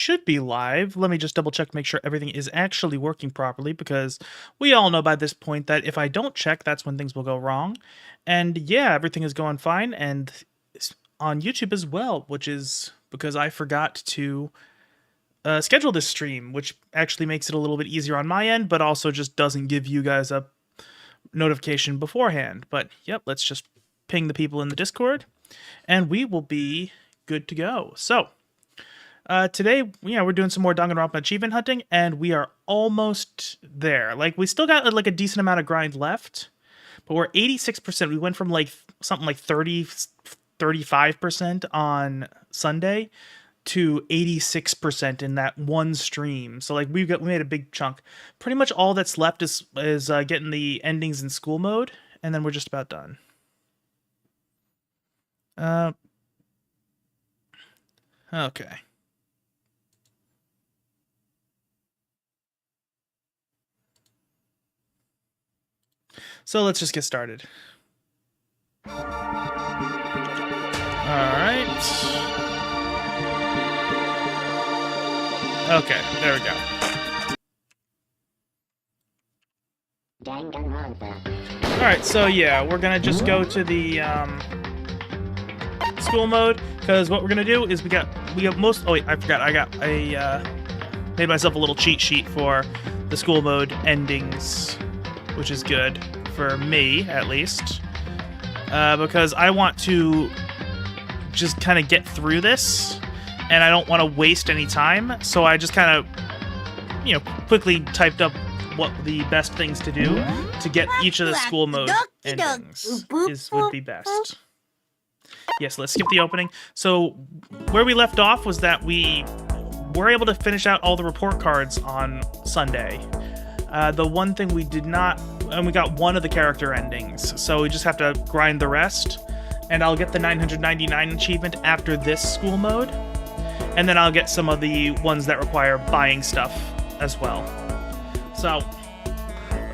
Should be live. Let me just double check, make sure everything is actually working properly, because we all know by this point that if I don't check, that's when things will go wrong. And yeah, everything is going fine, and it's on YouTube as well, which is because I forgot to schedule this stream, which actually makes it a little bit easier on my end, but also just doesn't give you guys a notification beforehand. But yep, let's just ping the people in the Discord, and we will be good to go. So, today, we're doing some more Danganronpa achievement hunting, and we are almost there. Like, we still got, like, a decent amount of grind left, but we're 86%. We went from, like, something like 35% on Sunday to 86% in that one stream. So, like, we made a big chunk. Pretty much all that's left is getting the endings in school mode, and then we're just about done. Okay. So let's just get started. Alright. Okay, there we go. Alright, so yeah, we're gonna just go to the school mode, because what we're gonna do is we have most. Oh wait, I forgot. I made myself a little cheat sheet for the school mode endings, which is good for me at least, because I want to just kind of get through this, and I don't want to waste any time. So I just kind of, quickly typed up what the best things to do to get each of the school mode endings would be best. Yes, let's skip the opening. So where we left off was that we were able to finish out all the report cards on Sunday. The one thing we did not, and we got one of the character endings, so we just have to grind the rest, and I'll get the 999 achievement after this school mode, and then I'll get some of the ones that require buying stuff as well. So,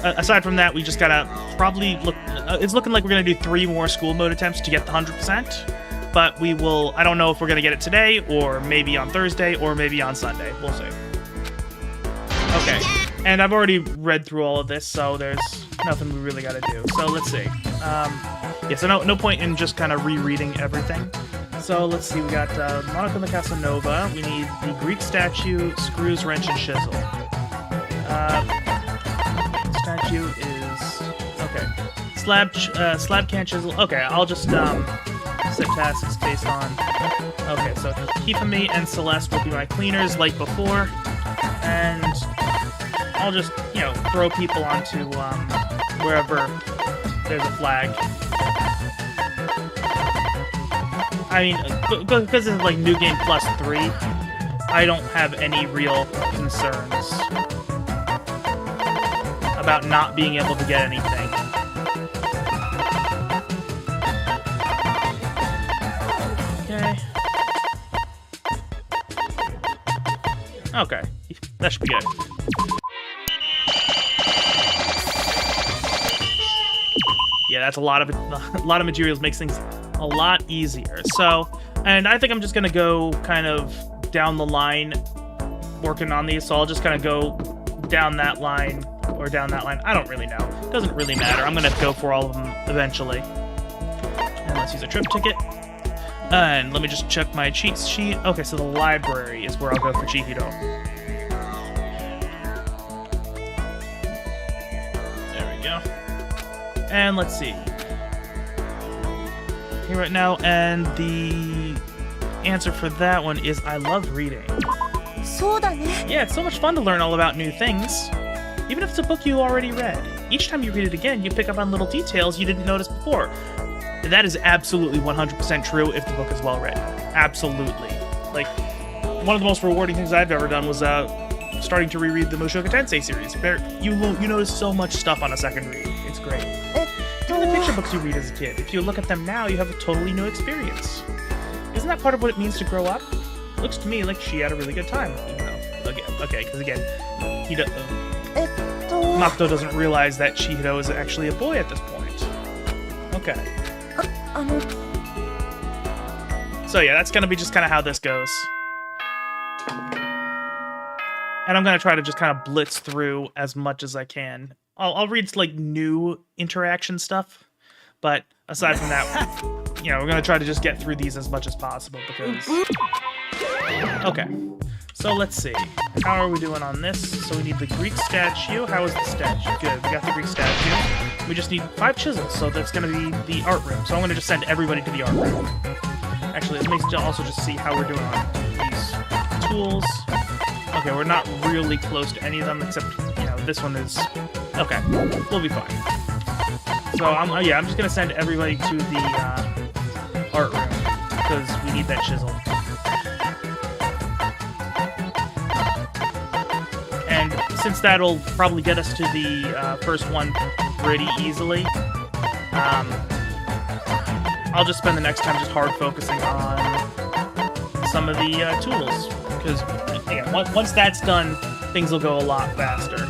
aside from that, we just gotta probably look, it's looking like we're gonna do 3 more school mode attempts to get the 100%, but we will, I don't know if we're gonna get it today, or maybe on Thursday, or maybe on Sunday, we'll see. Okay. And I've already read through all of this, so there's nothing we really gotta do. So let's see. Yeah, so no point in just kind of rereading everything. So let's see, we got Monica the Casanova. We need the Greek statue, screws, wrench, and chisel. Statue is... okay. Slab can chisel. Okay, I'll just set tasks based on... okay, so Hifumi and Celeste will be my cleaners like before. And I'll just, throw people onto wherever there's a flag. I mean, because it's like New Game Plus 3, I don't have any real concerns about not being able to get anything. Okay. Okay, that should be good. Yeah, that's a lot of materials, makes things a lot easier. So, and I think I'm just gonna go kind of down the line working on these. So I'll just kind of go down that line or down that line. I don't really know. It doesn't really matter. I'm gonna go for all of them eventually. And let's use a trip ticket. And let me just check my cheat sheet. Okay, so the library is where I'll go for Chihiro. There we go. And let's see. Here right now, and the answer for that one is I love reading. Yeah, it's so much fun to learn all about new things, even if it's a book you already read. Each time you read it again, you pick up on little details you didn't notice before. And that is absolutely 100% true if the book is well written. Absolutely. Like, one of the most rewarding things I've ever done was starting to reread the Mushoku Tensei series. You notice so much stuff on a second read. It's great. Even the picture books you read as a kid, if you look at them now, you have a totally new experience. Isn't that part of what it means to grow up? It looks to me like she had a really good time, okay, because again, Makoto doesn't realize that Chihiro is actually a boy at this point. Okay. So yeah, that's gonna be just kind of how this goes. And I'm going to try to just kind of blitz through as much as I can. I'll read, like, new interaction stuff. But aside from that, you know, we're going to try to just get through these as much as possible because... Okay. So let's see. How are we doing on this? So we need the Greek statue. How is the statue? Good. We got the Greek statue. We just need 5 chisels, so that's going to be the art room. So I'm going to just send everybody to the art room. Actually, let me also just see how we're doing on these tools. Okay, we're not really close to any of them, except, you know, this one is... Okay, we'll be fine. So, I'm just going to send everybody to the art room, because we need that chisel. And since that'll probably get us to the first one pretty easily, I'll just spend the next time just hard focusing on some of the tools, because again, once that's done, things will go a lot faster.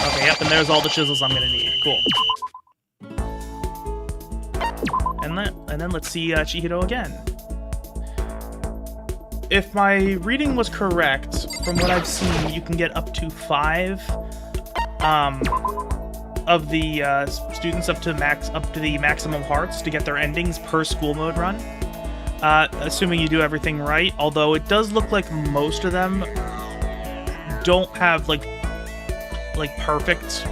Okay, yep, and there's all the chisels I'm gonna need. Cool. And then let's see Chihiro again. If my reading was correct, from what I've seen, you can get up to 5 of the students up to the maximum hearts to get their endings per school mode run. Assuming you do everything right, although it does look like most of them don't have like perfect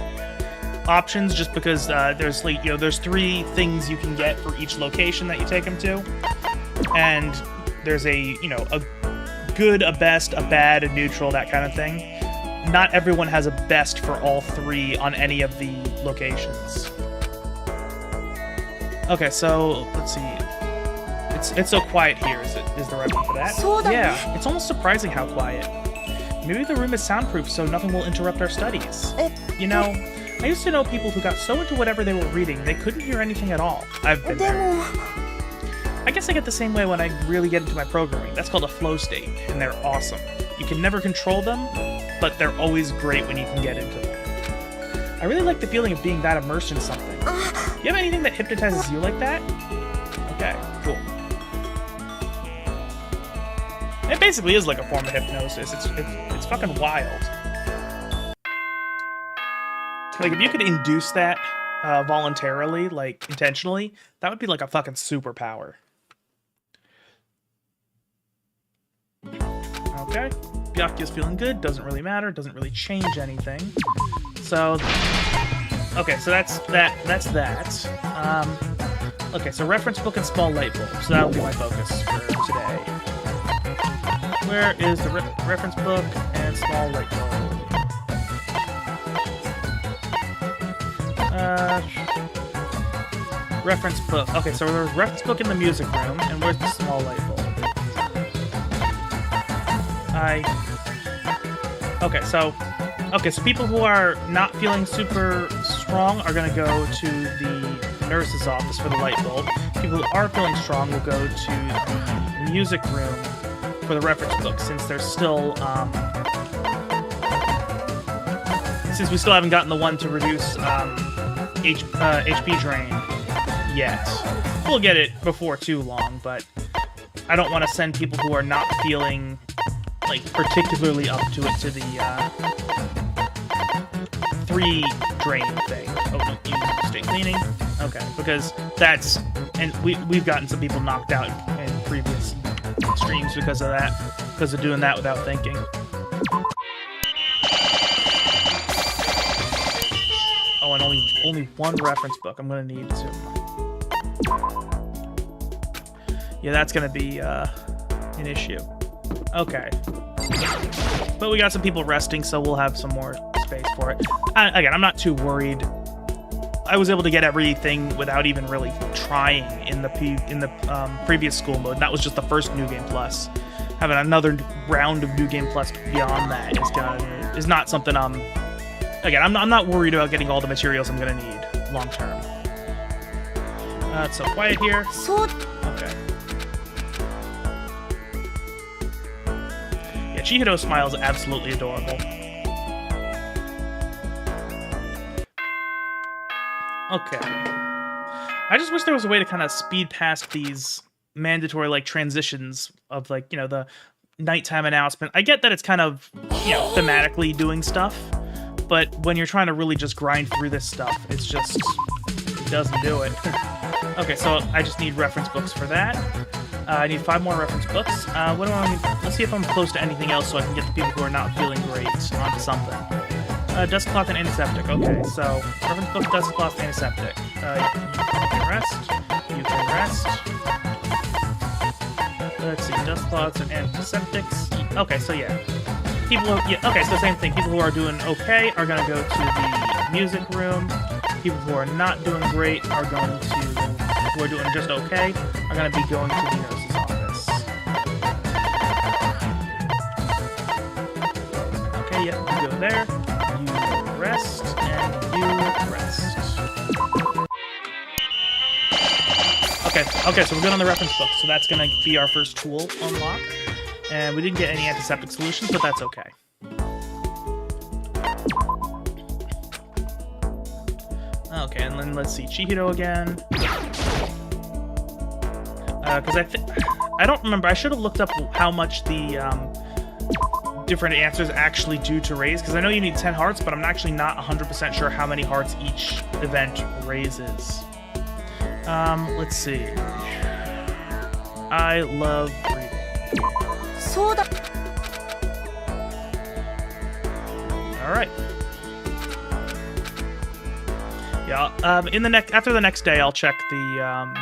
options, just because there's like, you know, there's 3 things you can get for each location that you take them to, and there's a, you know, a good, a best, a bad, a neutral, that kind of thing. Not everyone has a best for all 3 on any of the locations. Okay, so let's see. It's so quiet here. Is the right one for that? Yeah, it's almost surprising how quiet. Maybe the room is soundproof, so nothing will interrupt our studies. You know, I used to know people who got so into whatever they were reading they couldn't hear anything at all. I've been there. I guess I get the same way when I really get into my programming. That's called a flow state, and they're awesome. You can never control them, but they're always great when you can get into them. I really like the feeling of being that immersed in something. You have anything that hypnotizes you like that? Okay, cool. It basically is like a form of hypnosis. It's fucking wild. Like, if you could induce that voluntarily, like, intentionally, that would be like a fucking superpower. Okay. Byakuya's feeling good. Doesn't really matter. Doesn't really change anything. So, okay, so that's that. Okay, so reference book and small light bulb. So that'll be my focus for today. Where is the reference book and small light bulb? Reference book. Okay, so there's reference book in the music room, and where's the small light bulb? Okay, so people who are not feeling super strong are gonna go to the nurse's office for the light bulb. People who are feeling strong will go to the music room for the reference book, since there's still, since we still haven't gotten the one to reduce, HP drain yet. We'll get it before too long, but I don't want to send people who are not feeling, like, particularly up to it to the, 3 drain thing. Oh, no, you stay cleaning? Okay, because that's... And we've gotten some people knocked out in previous streams because of that. Because of doing that without thinking. Oh, and only 1 reference book. I'm gonna need to... Yeah, that's gonna be, an issue. Okay. But we got some people resting, so we'll have some more space for it. Again, I'm not too worried. I was able to get everything without even really trying in the previous school mode. And that was just the first New Game Plus. Having another round of New Game Plus beyond that is not something again, I'm not worried about getting all the materials I'm gonna need long term. It's so quiet here. Okay. Yeah, Chihiro's smile is absolutely adorable. Okay. I just wish there was a way to kind of speed past these mandatory like transitions of like, you know, the nighttime announcement. I get that it's kind of, you know, thematically doing stuff, but when you're trying to really just grind through this stuff, it's just, it doesn't do it. Okay, so I just need reference books for that. I need 5 more reference books. What do I need? Let's see if I'm close to anything else so I can get the people who are not feeling great onto something. Dust cloth and antiseptic. Okay, so reference book, dust cloth, antiseptic. You can rest. You can rest. Let's see, dust cloths and antiseptics. Okay, so yeah. People who, yeah, okay, so same thing. People who are doing okay are gonna go to the music room. People who are not doing great are going to, who are doing just okay, are gonna be going to the nurse's office. Okay, yeah, you go there. You rest, and you rest. Okay, so we're good on the reference book, so that's gonna be our first tool unlock. And we didn't get any antiseptic solutions, but that's okay. Okay, and then let's see, Chihiro again. Because I don't remember, I should have looked up how much the different answers actually do to raise, because I know you need 10 hearts, but I'm actually not 100% sure how many hearts each event raises. Let's see. I love reading. Alright. Yeah, after the next day, I'll check the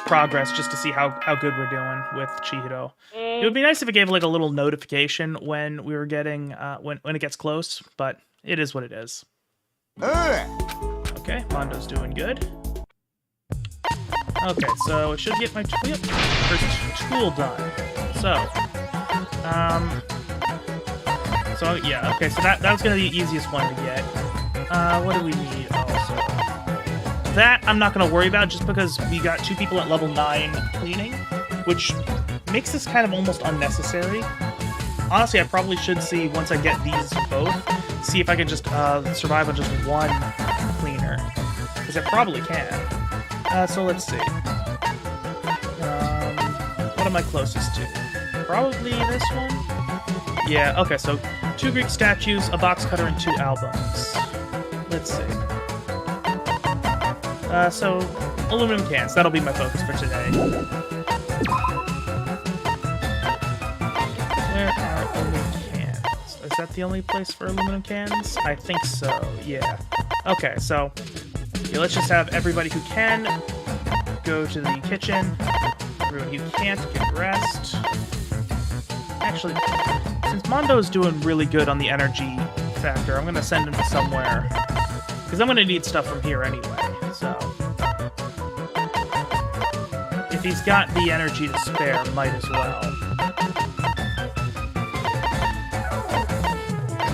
progress just to see how good we're doing with Chihiro. It would be nice if it gave like a little notification when we were getting when it gets close, but it is what it is. Okay, Mondo's doing good. Okay, so it should get my first tool done. So yeah, okay, so that was gonna be the easiest one to get. What do we need also? That I'm not gonna worry about just because we got 2 people at level 9 cleaning, which makes this kind of almost unnecessary. Honestly, I probably should see, once I get these both, see if I can just survive on just 1 cleaner. Because I probably can. So let's see. What am I closest to? Probably this one? Yeah, okay, so 2 Greek statues, a box cutter, and 2 albums. Let's see. So, aluminum cans. That'll be my focus for today. Where are aluminum cans? Is that the only place for aluminum cans? I think so, yeah. Okay, so yeah, let's just have everybody who can go to the kitchen. Everyone who can't get rest. Actually, since Mondo's doing really good on the energy factor, I'm gonna send him to somewhere, because I'm gonna need stuff from here anyway, so if he's got the energy to spare, might as well.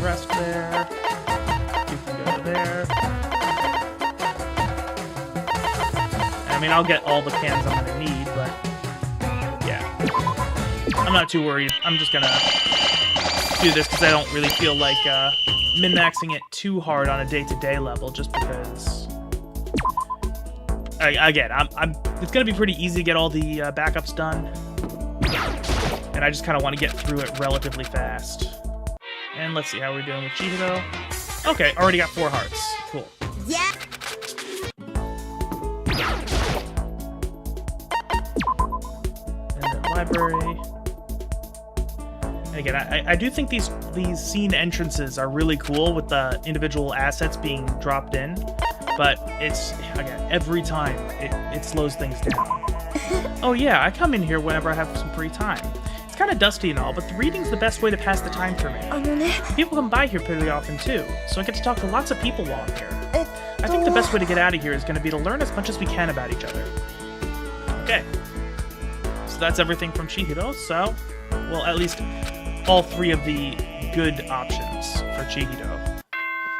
Rest there. You can go there. I mean, I'll get all the cans I'm gonna need, but yeah. I'm not too worried. I'm just gonna do this because I don't really feel like min-maxing it too hard on a day-to-day level, just because again, it's gonna be pretty easy to get all the backups done, and I just kind of want to get through it relatively fast. And let's see how we're doing with Chihiro. Okay, already got 4 hearts. Cool. Yeah. And then library. And again, I do think these scene entrances are really cool with the individual assets being dropped in, but it's, again, every time it slows things down. Oh yeah, I come in here whenever I have some free time. It's kind of dusty and all, but the reading's the best way to pass the time for me. People come by here pretty often too, so I get to talk to lots of people while I'm here. I think the best way to get out of here is going to be to learn as much as we can about each other. Okay. So that's everything from Chihiro, so, well, at least all 3 of the good options for Chihiro.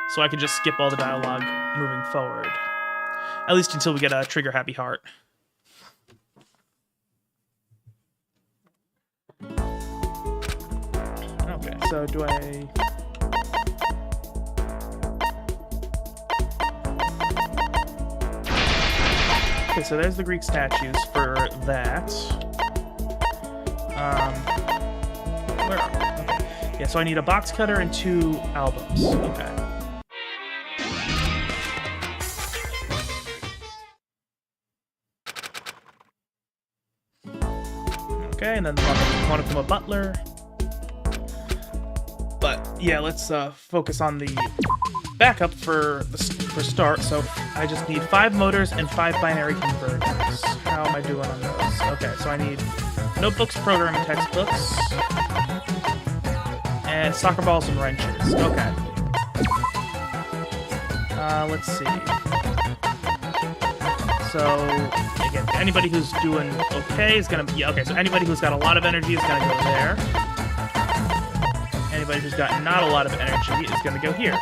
So I can just skip all the dialogue moving forward. At least until we get a trigger happy heart. Okay, so do I... Okay, so there's the Greek statues for that. Where are we? Okay. Yeah, so I need a box cutter and 2 albums. Okay. Okay, and then one of them a butler. But yeah, let's focus on the backup for start. So I just need 5 motors and 5 binary converters. How am I doing on those? Okay, so I need notebooks, programming textbooks, and soccer balls and wrenches. Okay. Let's see. So again, anybody who's doing okay is gonna okay. So anybody who's got a lot of energy is gonna go there. Anybody who's got not a lot of energy is gonna go here.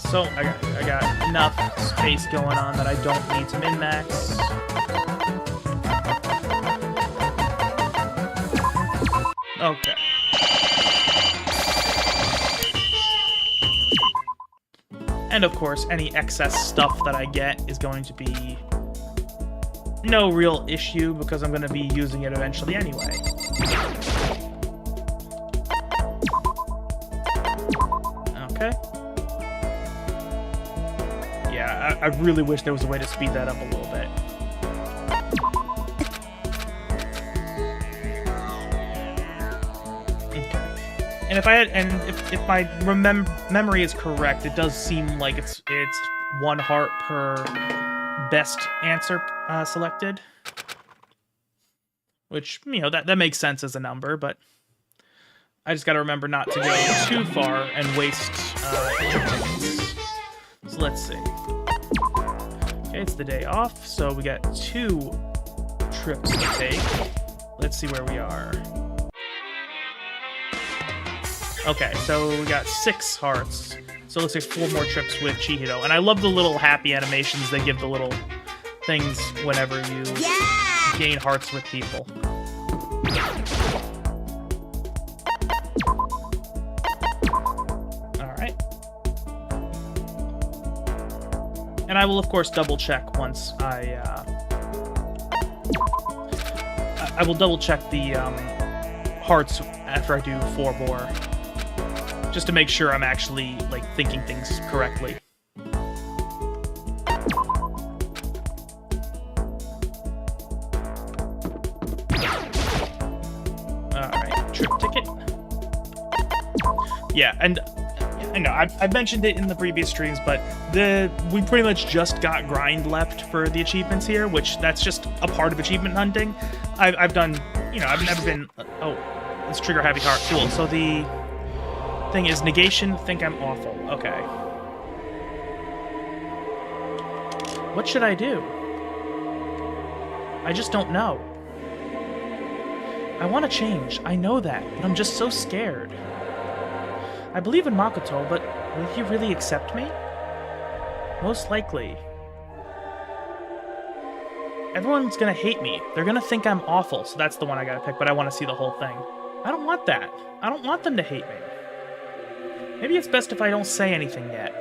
So I got enough space going on that I don't need to min-max. Okay. And of course, any excess stuff that I get is going to be no real issue because I'm going to be using it eventually anyway. Okay. Yeah, I really wish there was a way to speed that up a little bit. And if my memory is correct, it does seem like it's 1 heart per best answer selected, which that makes sense as a number, but I just got to remember not to go too far and waste trip tickets. So let's see. Okay, it's the day off, so we got 2 trips to take. Let's see where we are. Okay, so we got 6 hearts. So it looks like 4 more trips with Chihiro. And I love the little happy animations they give the little things whenever you gain hearts with people. Alright. And I will, of course, double-check once I will double-check the hearts after I do 4 more. Just to make sure I'm actually, like, thinking things correctly. Alright, trip ticket. Yeah, and I know, I've mentioned it in the previous streams, but we pretty much just got grind left for the achievements here, which that's just a part of achievement hunting. I've done, I've never been... Oh, let's trigger heavy heart. Cool, so the... thing is negation, think I'm awful. Okay. What should I do? I just don't know. I want to change. I know that, but I'm just so scared. I believe in Makoto, but will he really accept me? Most likely. Everyone's gonna hate me. They're gonna think I'm awful, so that's the one I gotta pick, but I want to see the whole thing. I don't want that. I don't want them to hate me. Maybe it's best if I don't say anything yet.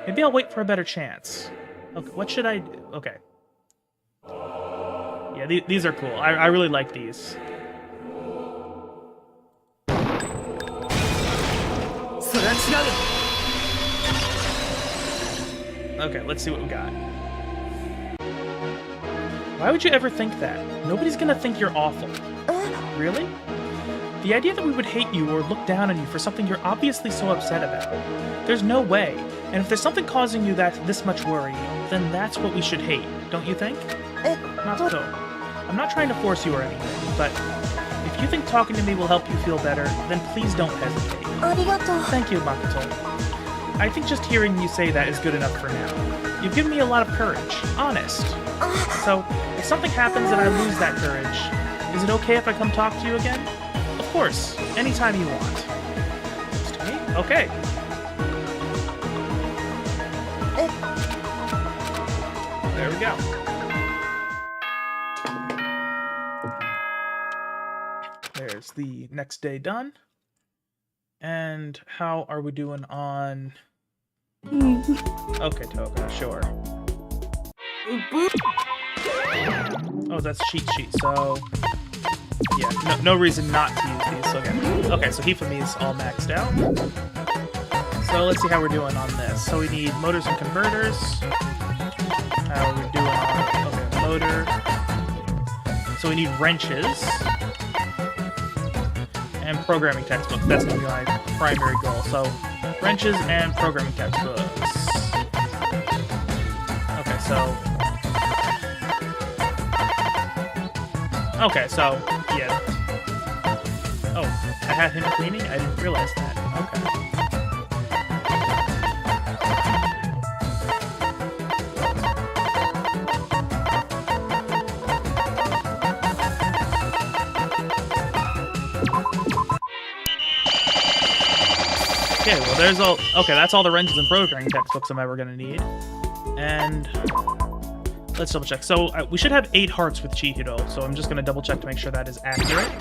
Maybe I'll wait for a better chance. Okay, what should I do? Okay. Yeah, these are cool. I really like these. Okay, let's see what we got. Why would you ever think that? Nobody's gonna think you're awful. Really? The idea that we would hate you or look down on you for something you're obviously so upset about. There's no way. And if there's something causing you this much worry, then that's what we should hate, don't you think? Makoto, I'm not trying to force you or anything, but if you think talking to me will help you feel better, then please don't hesitate. Thank you, Makoto. I think just hearing you say that is good enough for now. You've given me a lot of courage, honest. So, if something happens and I lose that courage, is it okay if I come talk to you again? Of course, anytime you want. Just to me? Okay. There we go. There's the next day done. And how are we doing on... Okay, Toga, sure. Oh, that's cheat sheet, so... Yeah, no reason not to use these. Okay, so Hifumi is all maxed out. So let's see how we're doing on this. So we need motors and converters. How are we doing on... Okay, motor. So we need wrenches. And programming textbooks. That's going to be my primary goal. So, wrenches and programming textbooks. Okay, so... Okay, so, yeah. Oh, I had him cleaning? I didn't realize that. Okay. Okay, well there's all... Okay, that's all the wrenches and programming textbooks I'm ever gonna need. And... Let's double check. So, we should have 8 hearts with Chihiro, so I'm just gonna double check to make sure that is accurate.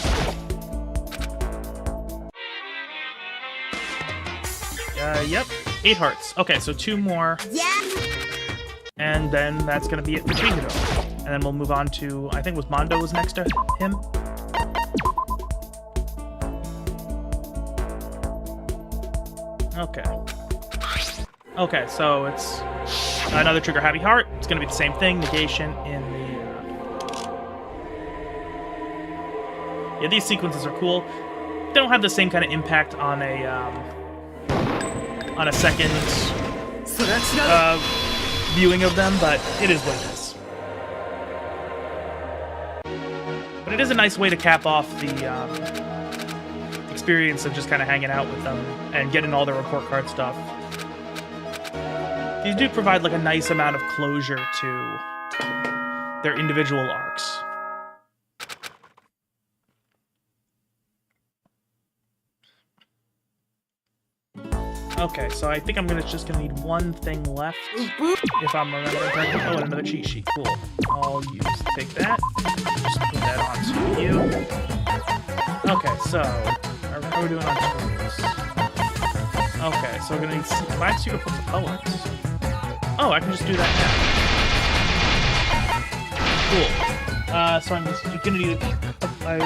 Yep. 8 hearts. Okay, so 2 more. Yeah! And then that's gonna be it for Chihiro. And then we'll move on to... I think Mondo was next to him. Okay. Okay, so it's another trigger happy heart. It's going to be the same thing, negation in the... Yeah, these sequences are cool. They don't have the same kind of impact on a second viewing of them, but it is what it is. But it is a nice way to cap off the experience of just kind of hanging out with them and getting all their report card stuff. These do provide like a nice amount of closure to their individual arcs. Okay, so I think I'm just gonna need one thing left, if I'm remembering correctly. Oh, and another cheat sheet. Cool. I'll take that. Just put that onto you. Okay, so how are we doing on tools? Okay, so we're gonna need 5 secret poems. Oh, I can just do that now. Cool. So I'm just gonna need I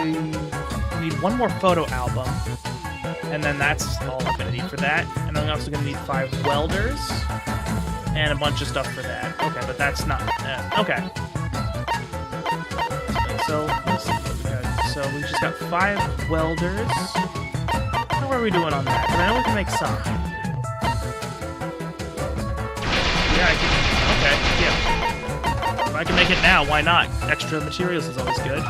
need one more photo album, and then that's all I'm gonna need for that. And I'm also gonna need 5 welders and a bunch of stuff for that. Okay, but that's not okay. So let's see what we got. So we just got 5 welders. How are we doing on that? Because I know we can make some. Yeah, I can. Okay, yeah. If I can make it now, why not? Extra materials is always good.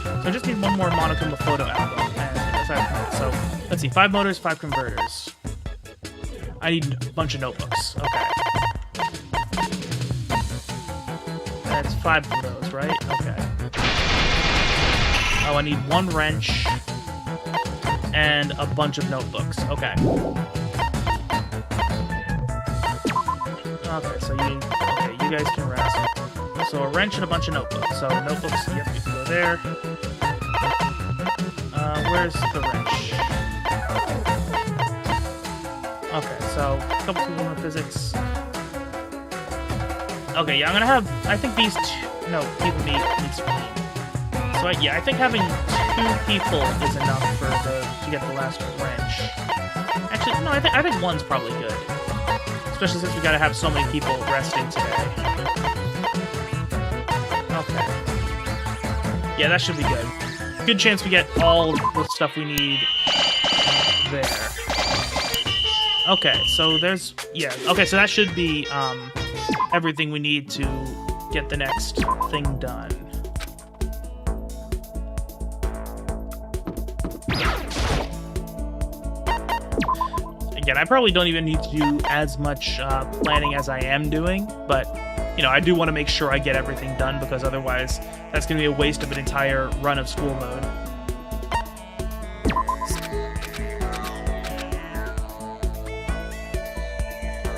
So I just need one more monochrome of photo album. And that's how I plan it. So let's see, 5 motors, 5 converters. I need a bunch of notebooks. Okay. That's 5 of those, right? Okay. Oh, I need 1 wrench and a bunch of notebooks. Okay. Okay, so you guys can rest. So a wrench and a bunch of notebooks. So notebooks, yep, you can go there. Where's the wrench? Okay, so a couple people in physics. Okay, yeah, I'm gonna have. I think these 2. No, people need screen. So yeah, I think having 2 people is enough to get the last wrench. Actually, no, I think 1's probably good, especially since we gotta have so many people resting today. Okay. Yeah, that should be good. Good chance we get all the stuff we need there. Okay, so there's... Yeah, okay, so that should be everything we need to get the next thing done. Again, I probably don't even need to do as much planning as I am doing, but, you know, I do want to make sure I get everything done, because otherwise that's going to be a waste of an entire run of school mode.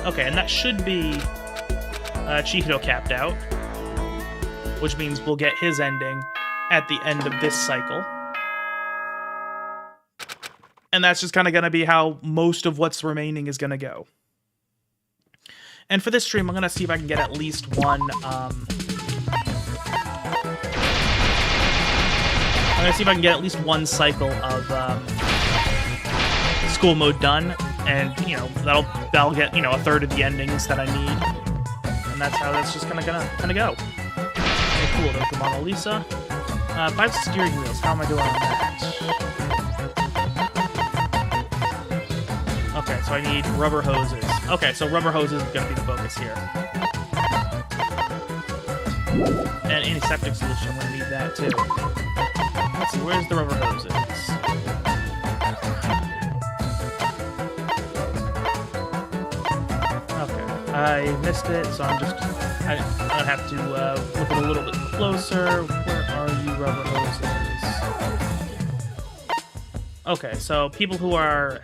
Okay, and that should be Chihiro capped out, which means we'll get his ending at the end of this cycle. And that's just kind of going to be how most of what's remaining is going to go. And for this stream, I'm going to see if I can get at least one, I'm going to see if I can get at least one cycle of school mode done, and you know that'll get, you know, a third of the endings that I need, and that's how that's just gonna go. Okay, cool. There's the Mona Lisa. 5 steering wheels. How am I doing on that? Okay, so I need rubber hoses. Okay, so rubber hoses is gonna be the focus here. And antiseptic solution, I'm gonna need that too. Let's see, where's the rubber hoses? Okay, I missed it, so I'm gonna have to look at a little bit closer. Where are you, rubber hoses? Okay, so people who are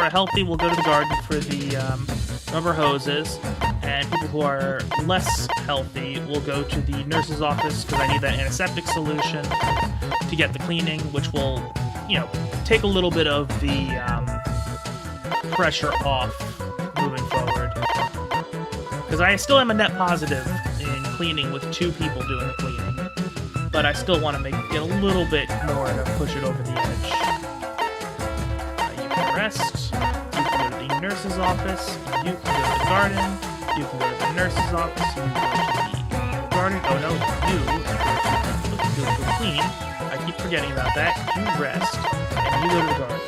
healthy will go to the garden for the rubber hoses. And people who are less healthy will go to the nurse's office because I need that antiseptic solution to get the cleaning, which will, you know, take a little bit of the pressure off moving forward. Because I still am a net positive in cleaning with 2 people doing the cleaning, but I still want to get a little bit more to push it over the edge. You can rest. You can go to the nurse's office. You can go to the garden. You can go to the nurse's office, you can go to the garden. Oh no, you go clean. I keep forgetting about that. You rest, and you go to the garden.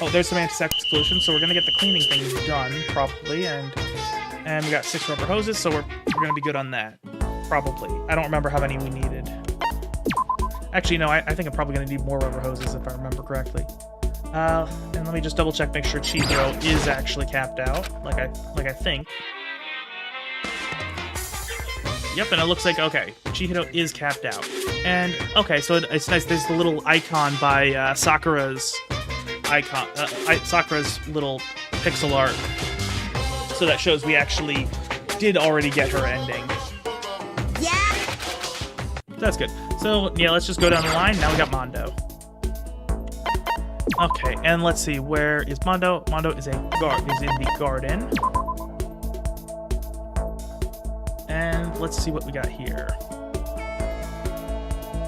Oh, there's some antiseptic solution, so we're gonna get the cleaning things done properly, and we got 6 rubber hoses, so we're gonna be good on that. Probably. I don't remember how many we needed. Actually, no, I think I'm probably gonna need more rubber hoses if I remember correctly. And let me just double check, make sure Chihiro is actually capped out, like I think. Yep, and it looks like, okay, Chihiro is capped out. And, okay, so it's nice, there's the little icon by Sakura's icon, Sakura's little pixel art. So that shows we actually did already get her ending. Yeah! That's good. So, yeah, let's just go down the line. Now we got Mondo. Okay, and let's see, where is Mondo? Mondo is in the garden. And let's see what we got here.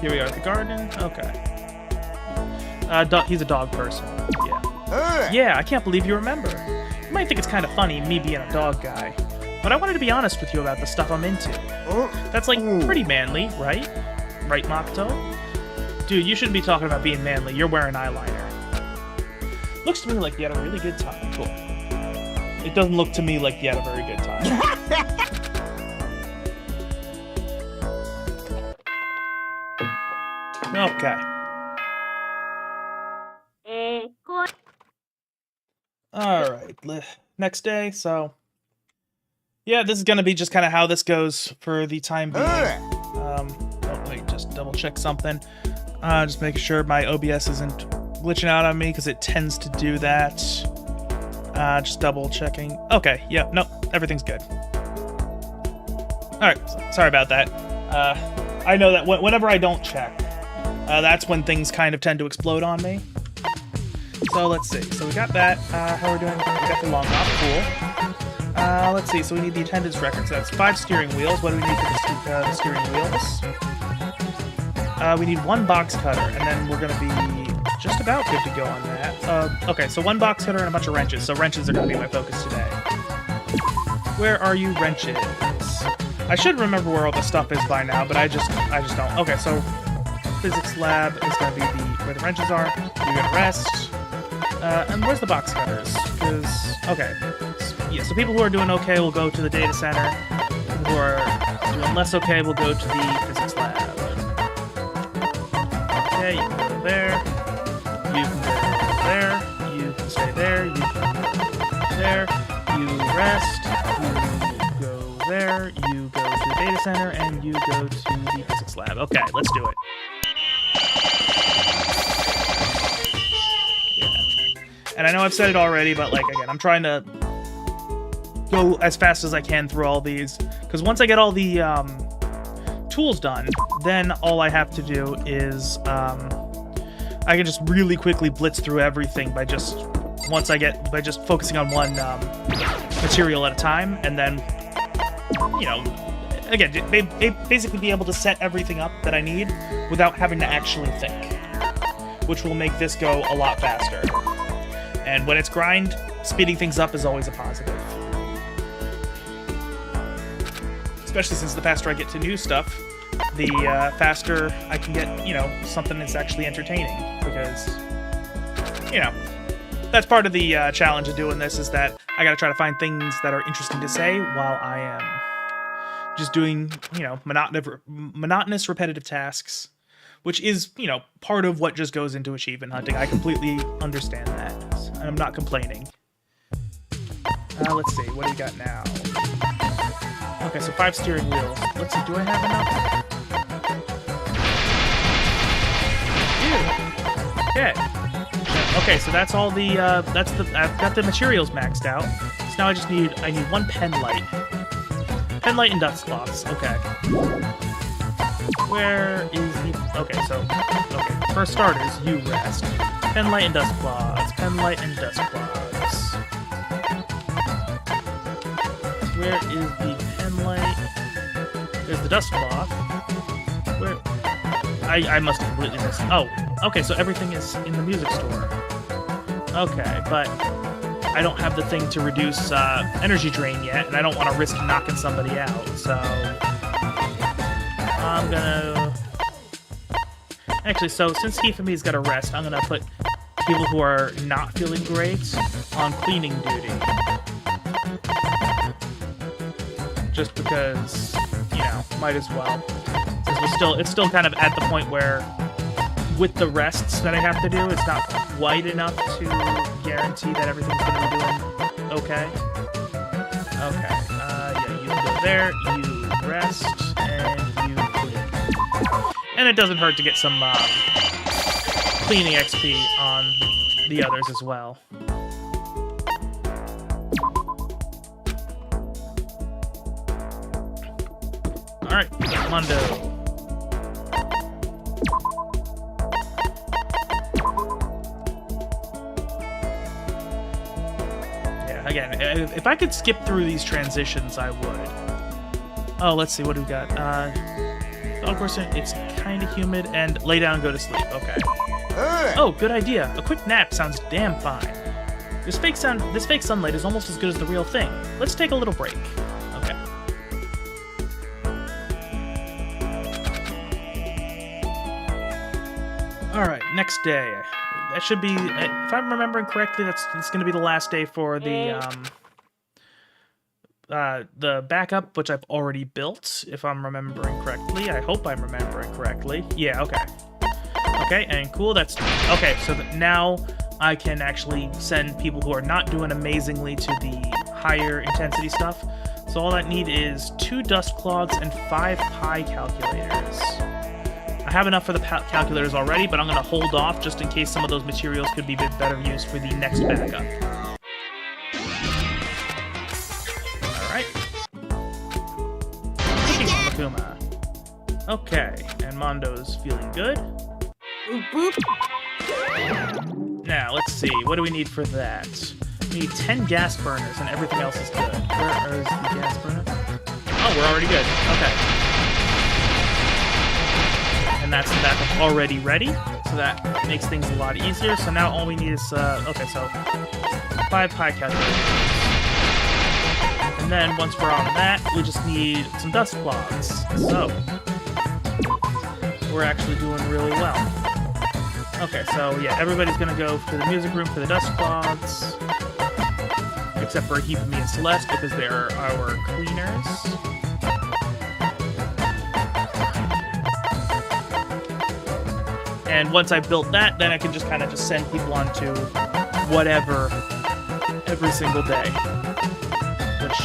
Here we are at the garden. Okay. He's a dog person. Yeah. Yeah, I can't believe you remember. You might think it's kind of funny, me being a dog guy. But I wanted to be honest with you about the stuff I'm into. That's, like, pretty manly, right? Right, Makoto? Dude, you shouldn't be talking about being manly. You're wearing eyeliner. Looks to me like you had a really good time. Cool. It doesn't look to me like you had a very good time. Okay. Alright, next day, so... Yeah, this is gonna be just kind of how this goes for the time being. Oh, wait, just double check something. Just making sure my OBS isn't glitching out on me, because it tends to do that. Just double checking. Okay, yeah, no, everything's good. Alright, sorry about that. I know that whenever I don't check, that's when things kind of tend to explode on me. So let's see. So we got that. How are we doing? We got the long hop. Cool. Let's see. So we need the attendance record. So that's 5 steering wheels. What do we need for the steering wheels? We need 1 box cutter, and then we're going to be just about good to go on that. Okay, so 1 box cutter and a bunch of wrenches. So wrenches are going to be my focus today. Where are you, wrenches? I should remember where all the stuff is by now, but I just don't. Okay, so physics lab is going to be where the wrenches are. You're going to rest. And where's the box cutters? Because, okay. Yeah, so people who are doing okay will go to the data center. People who are doing less okay will go to the physics lab. Okay, you can go there. You can go there. You can stay there. You can go there. You rest. You go there. You go to the data center. And you go to the physics lab. Okay, let's do it. And I know I've said it already, but, like, again, I'm trying to go as fast as I can through all these. Because once I get all the tools done, then all I have to do is I can just really quickly blitz through everything by just focusing on one material at a time, and then, you know, again, basically be able to set everything up that I need without having to actually think, which will make this go a lot faster. And when it's grind, speeding things up is always a positive. Especially since the faster I get to new stuff, the faster I can get, you know, something that's actually entertaining. Because, you know, that's part of the challenge of doing this, is that I gotta try to find things that are interesting to say while I am just doing, you know, monotonous, repetitive tasks, which is, you know, part of what just goes into achievement hunting. I completely understand that, and I'm not complaining. Let's see, what do we got now? Okay, so 5 steering wheels. Let's see, do I have enough? Ew. Okay. Okay, so that's all the, I've got the materials maxed out. So now I need 1 pen light. Pen light and dust cloths, okay. Where is the, okay, for starters, you rest. Pen light and dust cloths, pen light and dust cloths. Where is the pen light? There's the dust cloth. Where? I must have completely missed. Oh, okay, so everything is in the music store. Okay, but I don't have the thing to reduce energy drain yet, and I don't want to risk knocking somebody out, so I'm gonna... Actually, so since Hifumi's got to rest, I'm gonna put people who are not feeling great on cleaning duty. Just because, you know, might as well. Since it's still kind of at the point where, with the rests that I have to do, it's not quite enough to guarantee that everything's going to be doing okay. Okay, yeah, you go there, you rest, and you clean. And it doesn't hurt to get some cleaning XP on the others as well. Alright, Mondo. Yeah, again, if I could skip through these transitions, I would. Oh, let's see, what do we got? Dog person, it's kind of humid, and lay down and go to sleep. Okay. Oh, good idea. A quick nap sounds damn fine. This fake sunlight is almost as good as the real thing. Let's take a little break. Okay. Alright, next day. That should be, if I'm remembering correctly, it's going to be the last day for the backup, which I've already built, if I'm remembering correctly. I hope I'm remembering correctly. Yeah, okay. Okay, and cool, that's... Okay, so now I can actually send people who are not doing amazingly to the higher intensity stuff. So all I need is 2 dust cloths and 5 pie calculators. I have enough for the calculators already, but I'm going to hold off just in case some of those materials could be a bit better used for the next backup. Alright. Cookies from Makuma. Okay, and Mondo's feeling good. Boop, boop. Now, let's see. What do we need for that? We need 10 gas burners, and everything else is good. Where is the gas burner? Oh, we're already good. Okay. And that's the backup already ready, so that makes things a lot easier. So now all we need is, okay, so 5 pie calculators. And then once we're on that, we just need some dust cloths. So, we're actually doing really well. Okay, so yeah, everybody's gonna go to the music room for the dust cloths. Except for Hifumi and Celeste, because they're our cleaners. And once I've built that, then I can just kind of just send people on to whatever every single day. Which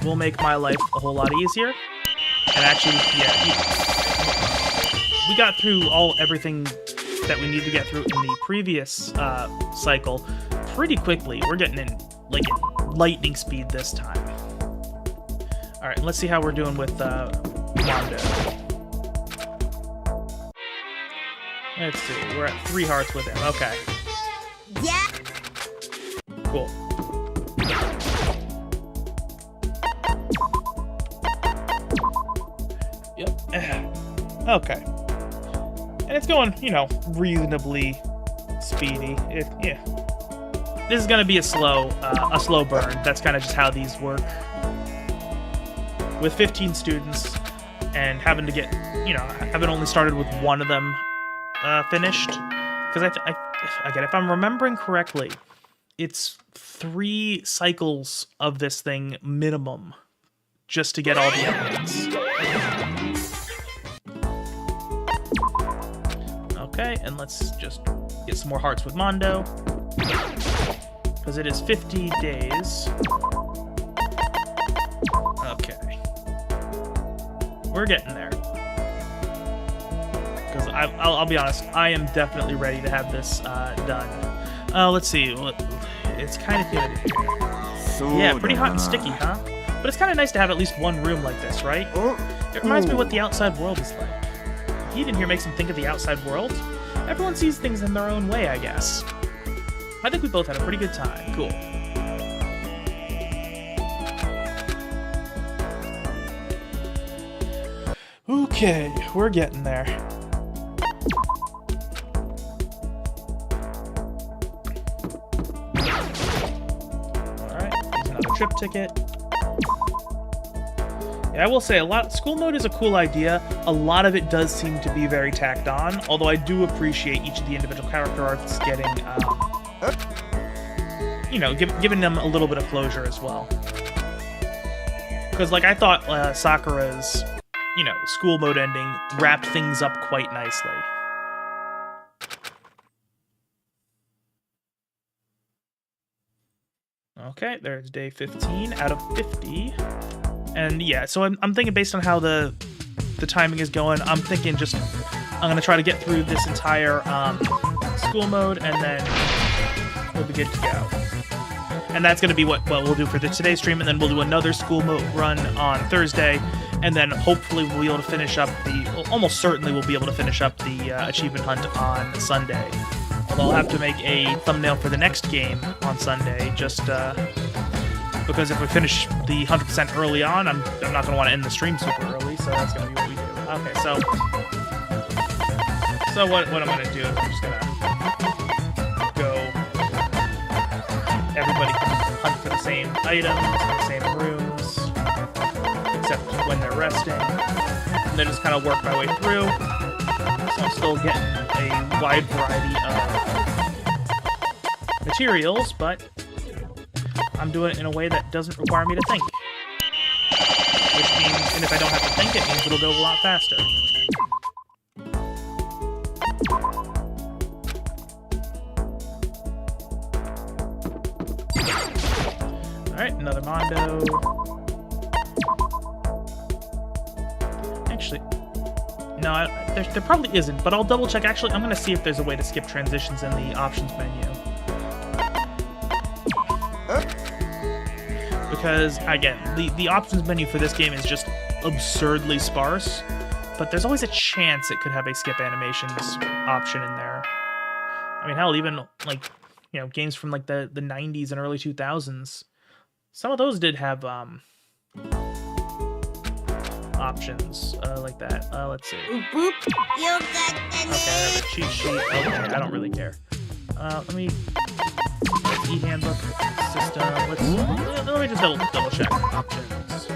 will make my life a whole lot easier. And actually, yeah, we got through everything that we need to get through in the previous cycle pretty quickly. We're getting in, like, lightning speed this time. All right, let's see how we're doing with Mondo. Let's see. We're at 3 hearts with him. Okay. Yeah. Cool. Yep. Okay. And it's going, you know, reasonably speedy. Yeah. This is gonna be a slow burn. That's kind of just how these work. With 15 students and having to get, you know, having only started with one of them finished, because again, if I'm remembering correctly, it's 3 cycles of this thing minimum just to get all the evidence. Okay, and let's just get some more hearts with Mondo, because it is 50 days. Okay. We're getting there. Because I'll be honest, I am definitely ready to have this done. Let's see. It's kind of good. Yeah, pretty hot and sticky, huh? But it's kind of nice to have at least one room like this, right? It reminds me of what the outside world is like. Heat in here makes him think of the outside world. Everyone sees things in their own way, I guess. I think we both had a pretty good time. Cool. Okay, we're getting there. Alright, here's another trip ticket. Yeah, I will say, school mode is a cool idea. A lot of it does seem to be very tacked on, although I do appreciate each of the individual character arcs getting, you know, giving them a little bit of closure as well. Because, like, I thought Sakura's, you know, school mode ending wrapped things up quite nicely. Okay, there's day 15 out of 50. And yeah, so I'm thinking based on how the timing is going, I'm thinking I'm going to try to get through this entire school mode, and then we'll be good to go. And that's going to be what we'll do for today's stream, and then we'll do another school mode run on Thursday, and then hopefully we'll be able to finish up almost certainly we'll be able to finish up the achievement hunt on Sunday. Although I'll have to make a thumbnail for the next game on Sunday, just because if we finish the 100% early on, I'm not going to want to end the stream super early, so that's going to be what we do. Okay, so what I'm going to do is I'm just going to go. Everybody can hunt for the same items, the same rooms, except when they're resting. And then just kind of work my way through. So I'm still getting a wide variety of materials, but I'm doing it in a way that doesn't require me to think. Which means, and if I don't have to think, it means it'll go a lot faster. Alright, another Mondo. Actually, no, there probably isn't, but I'll double check. Actually, I'm going to see if there's a way to skip transitions in the options menu. Because, again, the options menu for this game is just absurdly sparse, but there's always a chance it could have a skip animations option in there. I mean, hell, even, like, you know, games from, like, the 90s and early 2000s, some of those did have, options, like that. Let's see. Okay, I have a cheat sheet. Okay, I don't really care. Let me... E-handbook system. Let me just double check options.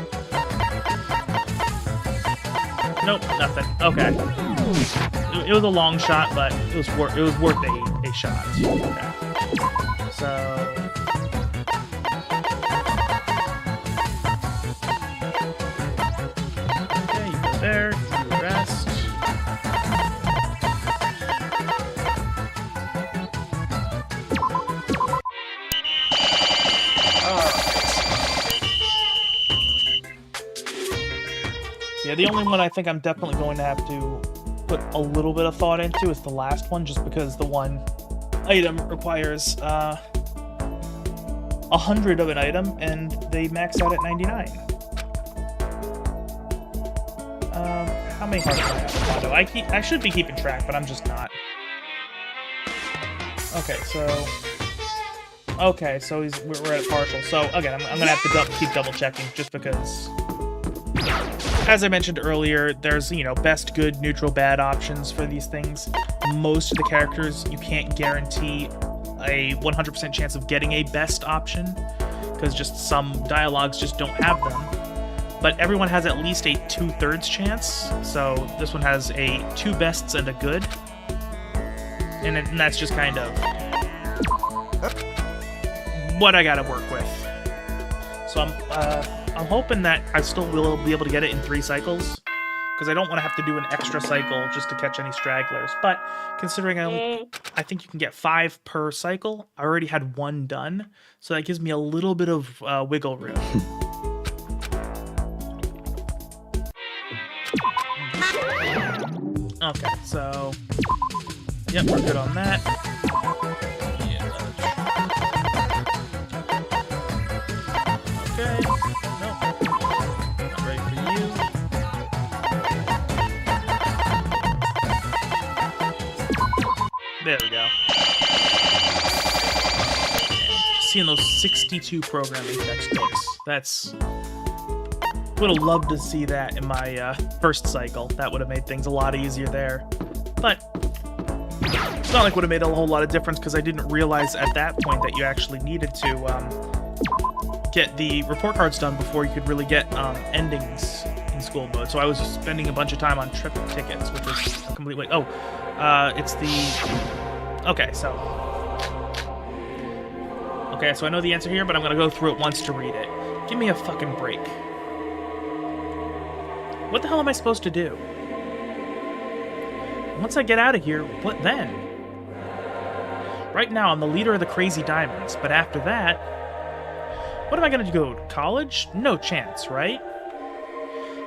Nope, nothing. Okay. It was a long shot, but it was worth a shot. Okay. So okay, you go there, do the rest. Yeah, the only one I think I'm definitely going to have to put a little bit of thought into is the last one, just because the one item requires 100 of an item, and they max out at 99. How many hearts do I have in Mondo? I should be keeping track, but I'm just not. Okay, so... Okay, so we're at partial. So, again, I'm gonna have to keep double-checking, just because... As I mentioned earlier, there's, you know, best, good, neutral, bad options for these things. Most of the characters, you can't guarantee a 100% chance of getting a best option, because just some dialogues just don't have them. But everyone has at least a 2/3 chance, so this one has a 2 bests and a good. And that's just kind of what I gotta work with. So I'm hoping that I still will be able to get it in 3 cycles, because I don't want to have to do an extra cycle just to catch any stragglers. But considering I think you can get 5 per cycle, I already had 1 done, so that gives me a little bit of wiggle room. Okay, so yep, we're good on that. Okay, nope, not ready for you. There we go. Seeing those 62 programming textbooks, that's... Would have loved to see that in my first cycle. That would have made things a lot easier there. But it's not like would have made a whole lot of difference, because I didn't realize at that point that you actually needed to get the report cards done before you could really get endings in school mode. So I was spending a bunch of time on trip tickets, which was a complete waste. Oh, it's the... Okay, so I know the answer here, but I'm gonna go through it once to read it. Give me a fucking break. What the hell am I supposed to do? Once I get out of here, what then? Right now, I'm the leader of the Crazy Diamonds, but after that... What am I gonna go to college? No chance, right?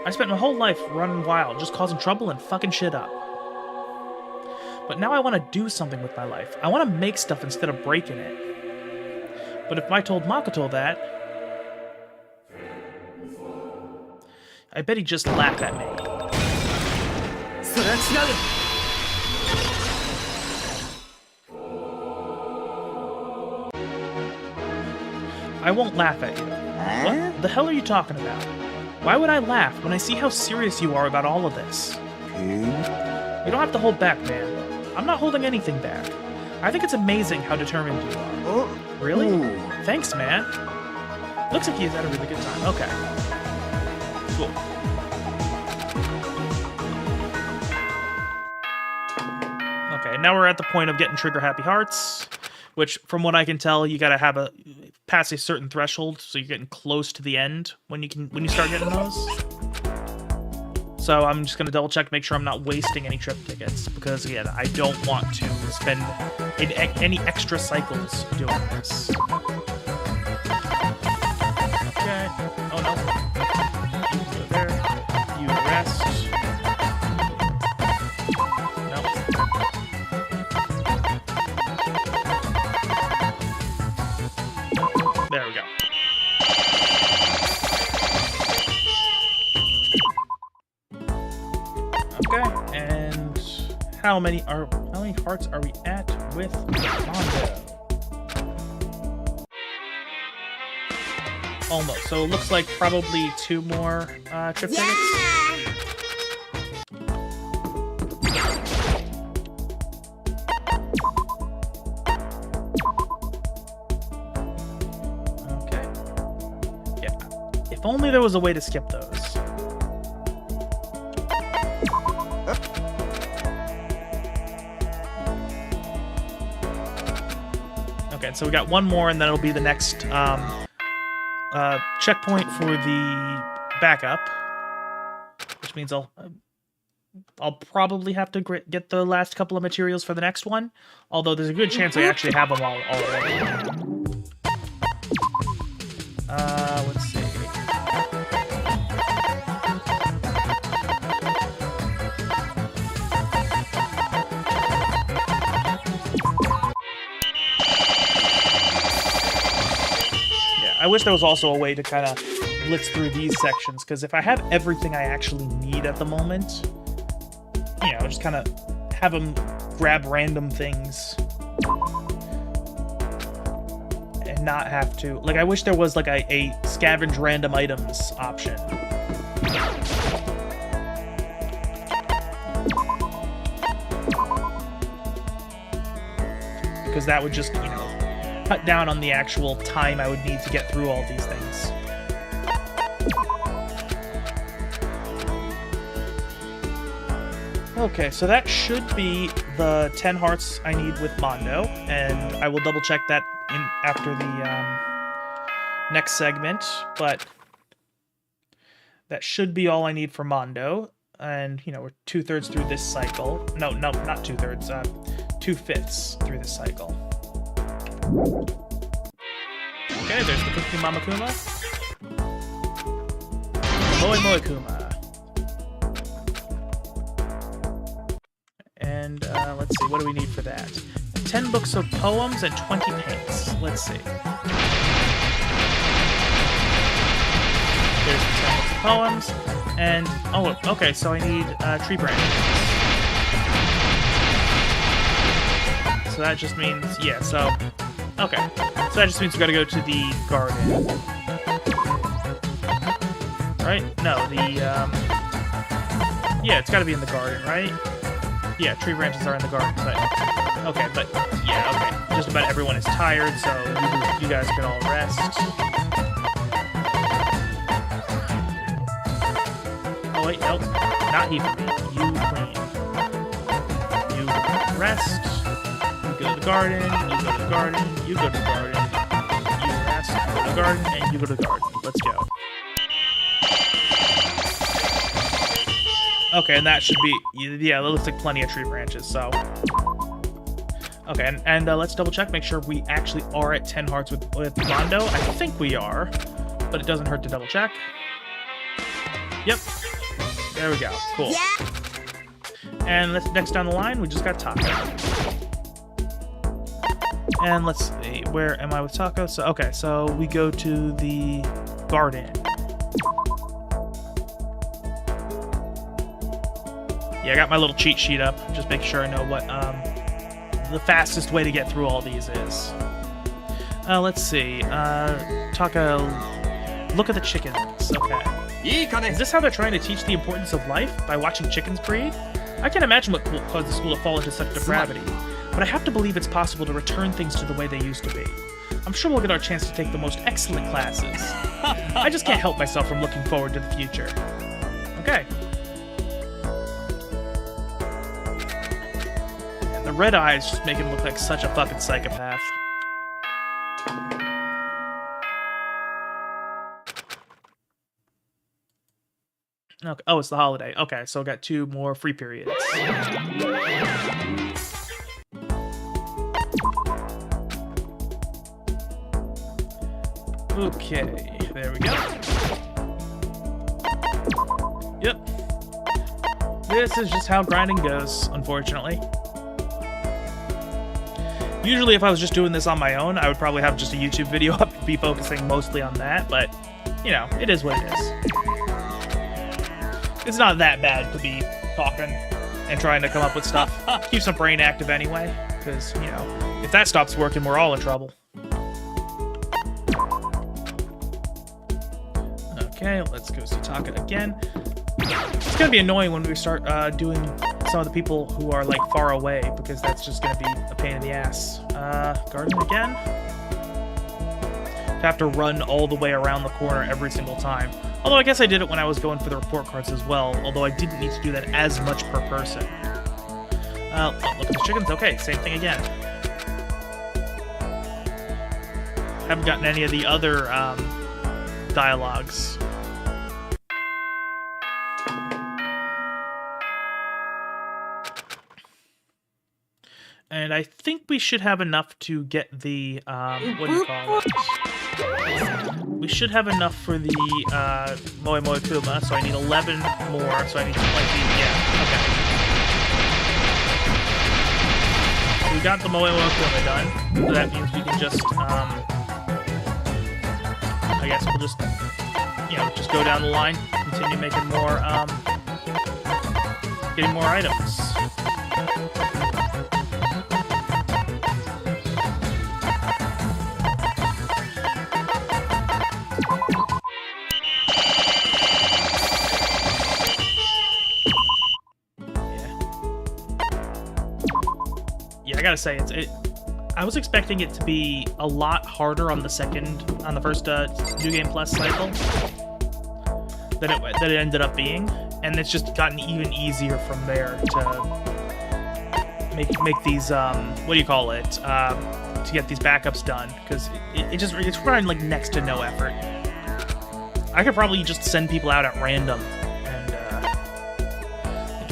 I spent my whole life running wild, just causing trouble and fucking shit up. But now I want to do something with my life. I want to make stuff instead of breaking it. But if I told Makoto that... I bet he'd just laugh at me. I won't laugh at you. What the hell are you talking about? Why would I laugh when I see how serious you are about all of this? You don't have to hold back, man. I'm not holding anything back. I think it's amazing how determined you are. Really? Thanks, man. Looks like he has had a really good time. Okay. Cool. Okay, now we're at the point of getting trigger happy hearts, which, from what I can tell, you gotta have pass a certain threshold, so you're getting close to the end when you start getting those. So I'm just gonna double check, make sure I'm not wasting any trip tickets, because again, I don't want to spend any extra cycles doing this. Okay. Oh no. You can go there. You rest. No. There we go. Okay, and how many hearts are we at with Mondo? Almost. So it looks like probably 2 more trip tickets. Okay. Yeah. If only there was a way to skip those. Okay, so we got 1 more, and then it'll be the next checkpoint for the backup, which means I'll probably have to get the last couple of materials for the next one, although there's a good chance I actually have them all already. Let's see. I wish there was also a way to kind of blitz through these sections, because if I have everything I actually need at the moment, you know, just kind of have them grab random things and not have to... Like, I wish there was, like, a scavenge random items option. Because that would just, you know, cut down on the actual time I would need to get through all these things. Okay, so that should be the 10 hearts I need with Mondo, and I will double check that in after the next segment, but that should be all I need for Mondo, and, you know, we're 2/3 through this cycle. No, not 2/3, 2/5 through this cycle. Okay, there's the Cookie Mama Kuma. Moe Moe Kuma. And let's see, what do we need for that? 10 books of poems and 20 paints. Let's see. There's the 10 books of poems. And, oh, okay, so I need tree branches. So that just means, yeah, so, okay. So that just means we gotta go to the garden. Right? No, yeah, it's gotta be in the garden, right? Yeah, tree branches are in the garden, but... Okay, but... Yeah, okay. Just about everyone is tired, so you guys can all rest. Oh, wait, nope. Not he for me. You clean. You rest. You go to the garden. You go to the garden. You go to the garden. You rest. You go to the garden. And you go to the garden. Let's go. Okay, and that should be... Yeah, that looks like plenty of tree branches, so... Okay, and let's double check, make sure we actually are at 10 hearts with Mondo. I think we are, but it doesn't hurt to double check. Yep. There we go. Cool. Yeah. And next down the line, we just got Taco. And let's see, where am I with Taco? So, okay, so we go to the garden. Yeah, I got my little cheat sheet up, just making sure I know what the fastest way to get through all these is. Let's see. Taka, look at the chickens. Okay. Is this how they're trying to teach the importance of life? By watching chickens breed? I can't imagine what caused the school to fall into such depravity, but I have to believe it's possible to return things to the way they used to be. I'm sure we'll get our chance to take the most excellent classes. I just can't help myself from looking forward to the future. Okay. The red eyes just make him look like such a fucking psychopath. Okay. Oh, it's the holiday. Okay, so I got 2 more free periods. Okay, there we go. Yep. This is just how grinding goes, unfortunately. Usually if I was just doing this on my own, I would probably have just a YouTube video up and be focusing mostly on that, but, you know, it is what it is. It's not that bad to be talking and trying to come up with stuff. Keeps my brain active anyway, because, you know, if that stops working, we're all in trouble. Okay, let's go see Taka again. It's gonna be annoying when we start doing some of the people who are, like, far away, because that's just gonna be a pain in the ass. Garden again? To have to run all the way around the corner every single time. Although I guess I did it when I was going for the report cards as well, although I didn't need to do that as much per person. Look at the chickens. Okay, same thing again. Haven't gotten any of the other dialogues. And I think we should have enough to get the, what do you call it? We should have enough for the, Moe Moe Kuma, so I need 11 more, so I need 20, yeah, okay. So we got the Moe Moe Kuma done, so that means we can just, I guess we'll just, just go down the line, continue making more, getting more items. Yeah, I gotta say, I was expecting it to be a lot harder on the first New Game Plus cycle than it ended up being, and it's just gotten even easier from there to make these what do you call it, to get these backups done, because it's requiring like next to no effort. I could probably just send people out at random and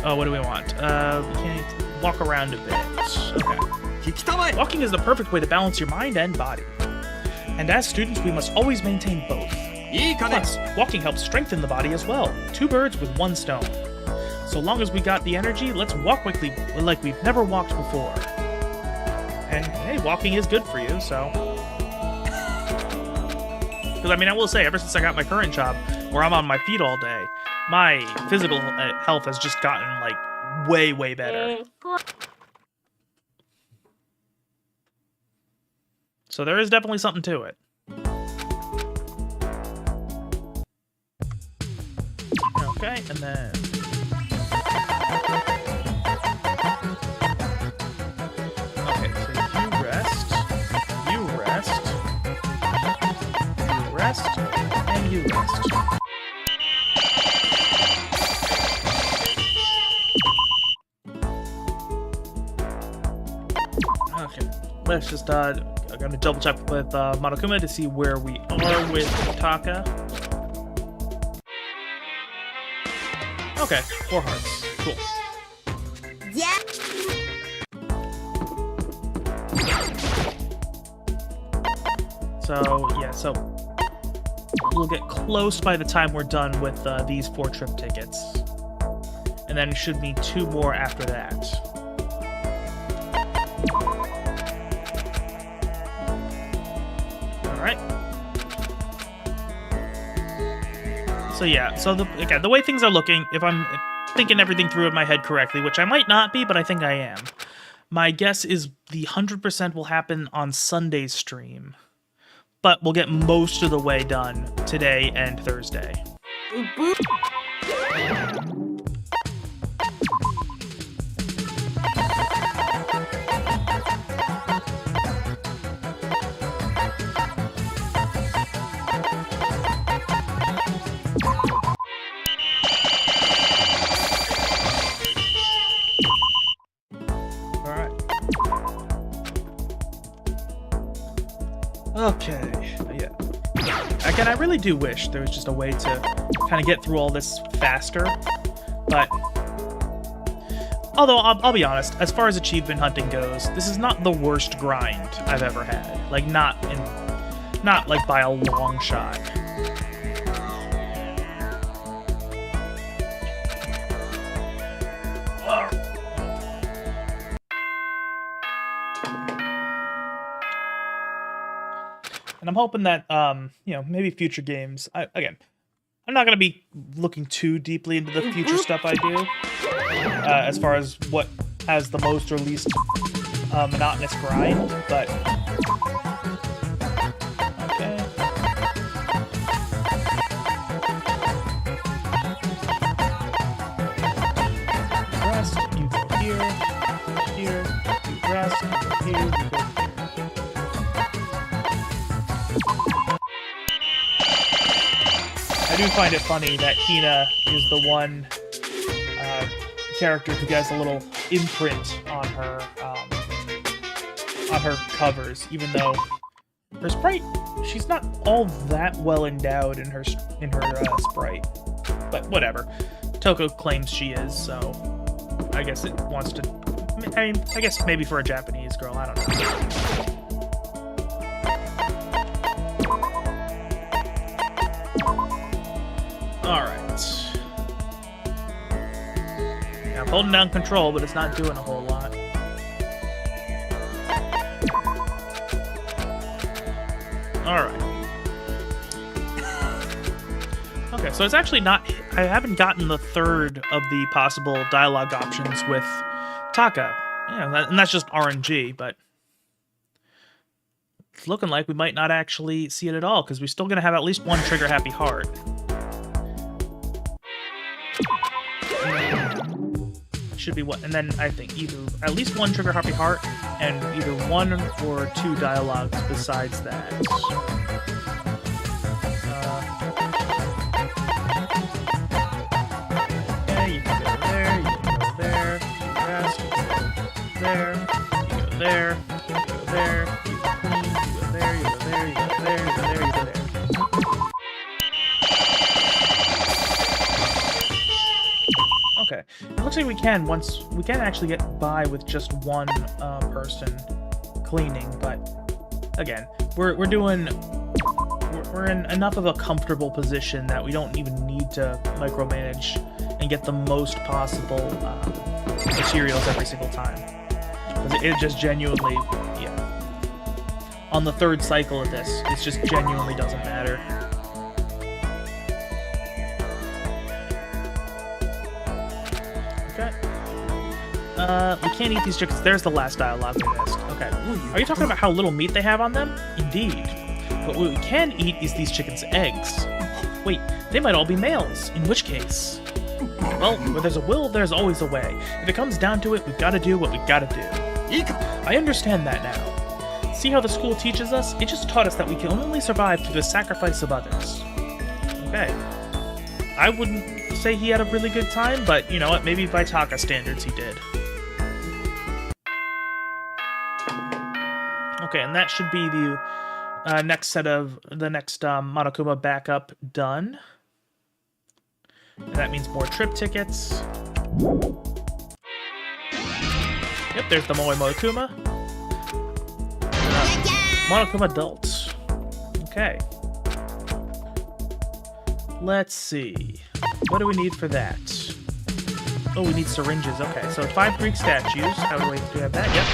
oh, what do we want? We can't walk around a bit. Okay. Walking is the perfect way to balance your mind and body. And as students, we must always maintain both. Plus, walking helps strengthen the body as well. 2 birds with 1 stone. So long as we got the energy, let's walk quickly like we've never walked before. And hey, walking is good for you, so... Because, I mean, I will say, ever since I got my current job, where I'm on my feet all day, my physical health has just gotten, like, way, way better. So there is definitely something to it. Okay, and then... Okay, so you rest, you rest, you rest, and you rest. Okay, let's just, I'm gonna double check with Monokuma to see where we are with Taka. Okay, 4 hearts. Cool. Yeah. So, yeah, so we'll get close by the time we're done with these 4 trip tickets. And then it should be 2 more after that. Alright. So yeah, so the way things are looking, if I'm thinking everything through in my head correctly, which I might not be, but I think I am, my guess is the 100% will happen on Sunday's stream. But we'll get most of the way done today and Thursday. Okay, yeah. Again, I really do wish there was just a way to kind of get through all this faster, but... Although, I'll be honest, as far as achievement hunting goes, this is not the worst grind I've ever had. Like, not like by a long shot. And I'm hoping that, maybe future games... Again, I'm not going to be looking too deeply into the future stuff I do, as far as what has the most or least monotonous grind, but... Okay. Rest, you go here, you rest, you go here, you go... I do find it funny that Hina is the one character who gets a little imprint on her covers, even though her sprite, she's not all that well endowed in her sprite. But whatever. Toko claims she is, so I guess it wants to... I guess maybe for a Japanese girl, I don't know. Alright. Yeah, I'm holding down control, but it's not doing a whole lot. Alright. Okay, so it's actually not... I haven't gotten the third of the possible dialogue options with Taka. Yeah, and that's just RNG, but... It's looking like we might not actually see it at all, because we're still going to have at least one trigger-happy heart. Should be what, and then I think either at least one trigger-happy heart, and either 1 or 2 dialogues besides that. Okay, you can go there, you can go there, you rest, you go there, you go there, you go there, you go clean, you go there, you go there, you go there, you go there, you go there. Okay, it looks like we can actually get by with just one person cleaning, but again, we're in enough of a comfortable position that we don't even need to micromanage and get the most possible materials every single time. Because it just genuinely, yeah. On the third cycle of this, it just genuinely doesn't matter. We can't eat these chickens. There's the last dialogue we missed. Okay. Are you talking about how little meat they have on them? Indeed. But what we can eat is these chickens' eggs. Wait, they might all be males, in which case... Well, where there's a will, there's always a way. If it comes down to it, we've got to do what we've got to do. I understand that now. See how the school teaches us? It just taught us that we can only survive through the sacrifice of others. Okay. I wouldn't say he had a really good time, but you know what? Maybe by Taka standards he did. Okay, and that should be the next set of the next Monokuma backup done. And that means more trip tickets. Yep, there's the Moe Monokuma. Monokuma adults. Okay. Let's see. What do we need for that? Oh, we need syringes. Okay, so 5 Greek statues. How do we have that? Yep.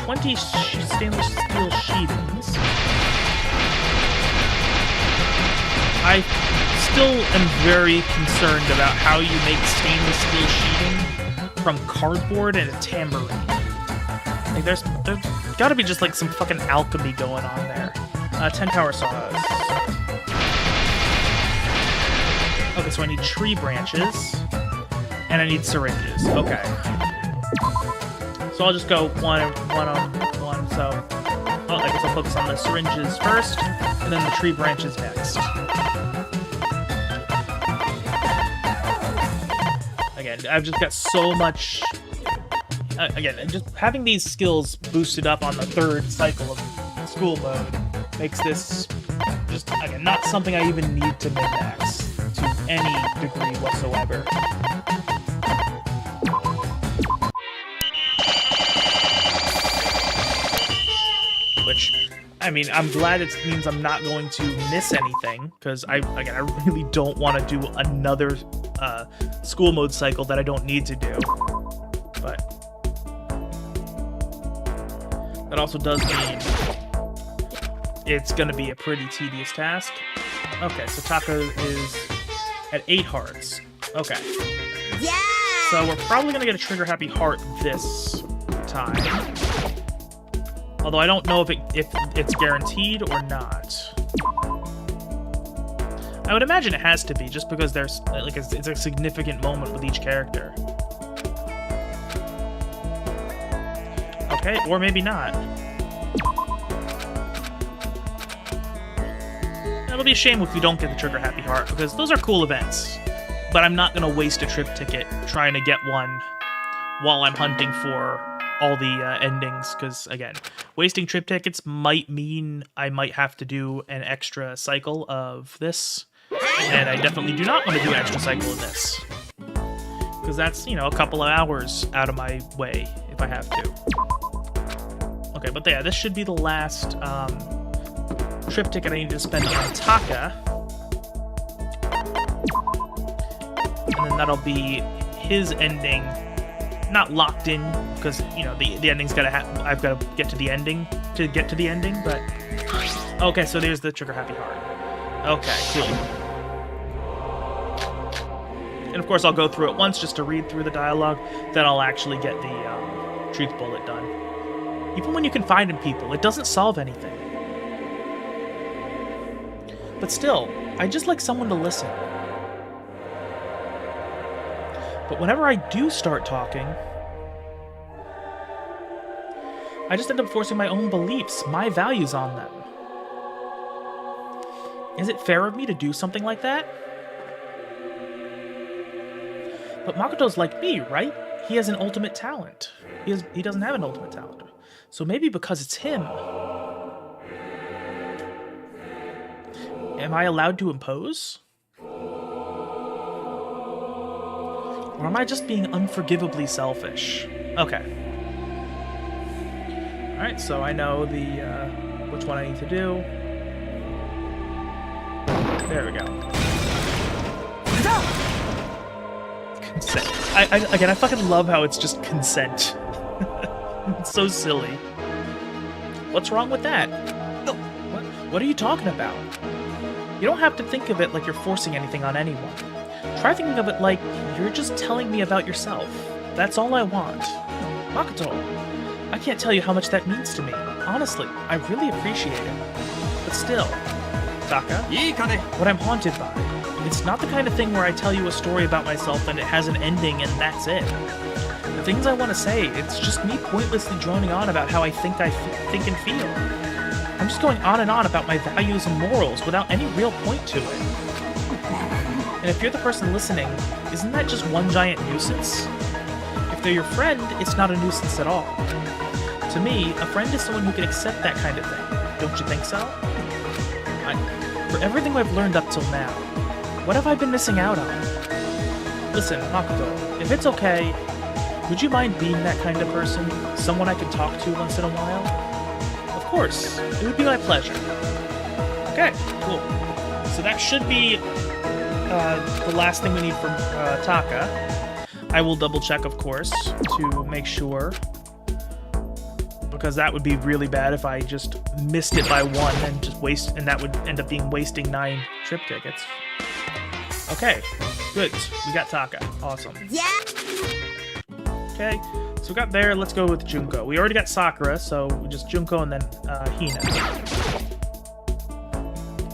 20 stainless steel sheathings. I still am very concerned about how you make stainless steel sheeting from cardboard and a tambourine. Like, there's gotta be just like some fucking alchemy going on there. 10 power saws. Okay, so I need tree branches. And I need syringes. Okay. So I'll just go one on one. So I guess I'll focus on the syringes first, and then the tree branches next. Again, I've just got so much... Again, just having these skills boosted up on the third cycle of school mode makes this just, again, not something I even need to min-max to any degree whatsoever. Which, I mean, I'm glad it means I'm not going to miss anything, because I really don't want to do another school mode cycle that I don't need to do. But that also does mean it's going to be a pretty tedious task. Okay, so Taka is at 8 hearts. Okay. Yeah! So we're probably going to get a trigger happy heart this time. Although I don't know if it's guaranteed or not. I would imagine it has to be, just because there's like it's a significant moment with each character. Okay, or maybe not. It'll be a shame if we don't get the trigger happy heart, because those are cool events. But I'm not gonna waste a trip ticket trying to get one while I'm hunting for all the endings, because again, wasting trip tickets might mean I might have to do an extra cycle of this, and I definitely do not want to do an extra cycle of this, because that's, you know, a couple of hours out of my way if I have to. Okay, but yeah, this should be the last trip ticket I need to spend on Taka, and then that'll be his ending not locked in because the ending's gotta I've got to get to the ending but okay, so there's the trigger happy heart. Okay, cool. And of course I'll go through it once just to read through the dialogue, then I'll actually get the truth bullet done. Even when you confide in people, it doesn't solve anything. But still, I just like someone to listen. But whenever I do start talking, I just end up forcing my own beliefs, my values on them. Is it fair of me to do something like that? But Makoto's like me, right? He has an ultimate talent. He doesn't have an ultimate talent. So maybe because it's him. Am I allowed to impose? Or am I just being unforgivably selfish? Okay. Alright, so I know which one I need to do. There we go. Consent. Again, I fucking love how it's just consent. It's so silly. What's wrong with that? What are you talking about? You don't have to think of it like you're forcing anything on anyone. Try thinking of it like you're just telling me about yourself. That's all I want. Makoto, I can't tell you how much that means to me. Honestly, I really appreciate it. But still, Taka, what I'm haunted by, it's not the kind of thing where I tell you a story about myself and it has an ending and that's it. The things I want to say, it's just me pointlessly droning on about how I think think and feel. I'm just going on and on about my values and morals without any real point to it. And if you're the person listening, isn't that just one giant nuisance? If they're your friend, it's not a nuisance at all. To me, a friend is someone who can accept that kind of thing. Don't you think so? For everything I've learned up till now, what have I been missing out on? Listen, Makoto, if it's okay, would you mind being that kind of person? Someone I could talk to once in a while? Of course, it would be my pleasure. Okay, cool. So that should be the last thing we need from Taka. I will double check, of course, to make sure, because that would be really bad if I just missed it by one and that would end up being wasting 9 trip tickets. Okay, good. We got Taka. Awesome. Yeah. Okay, so we got there. Let's go with Junko. We already got Sakura, so just Junko and then Hina.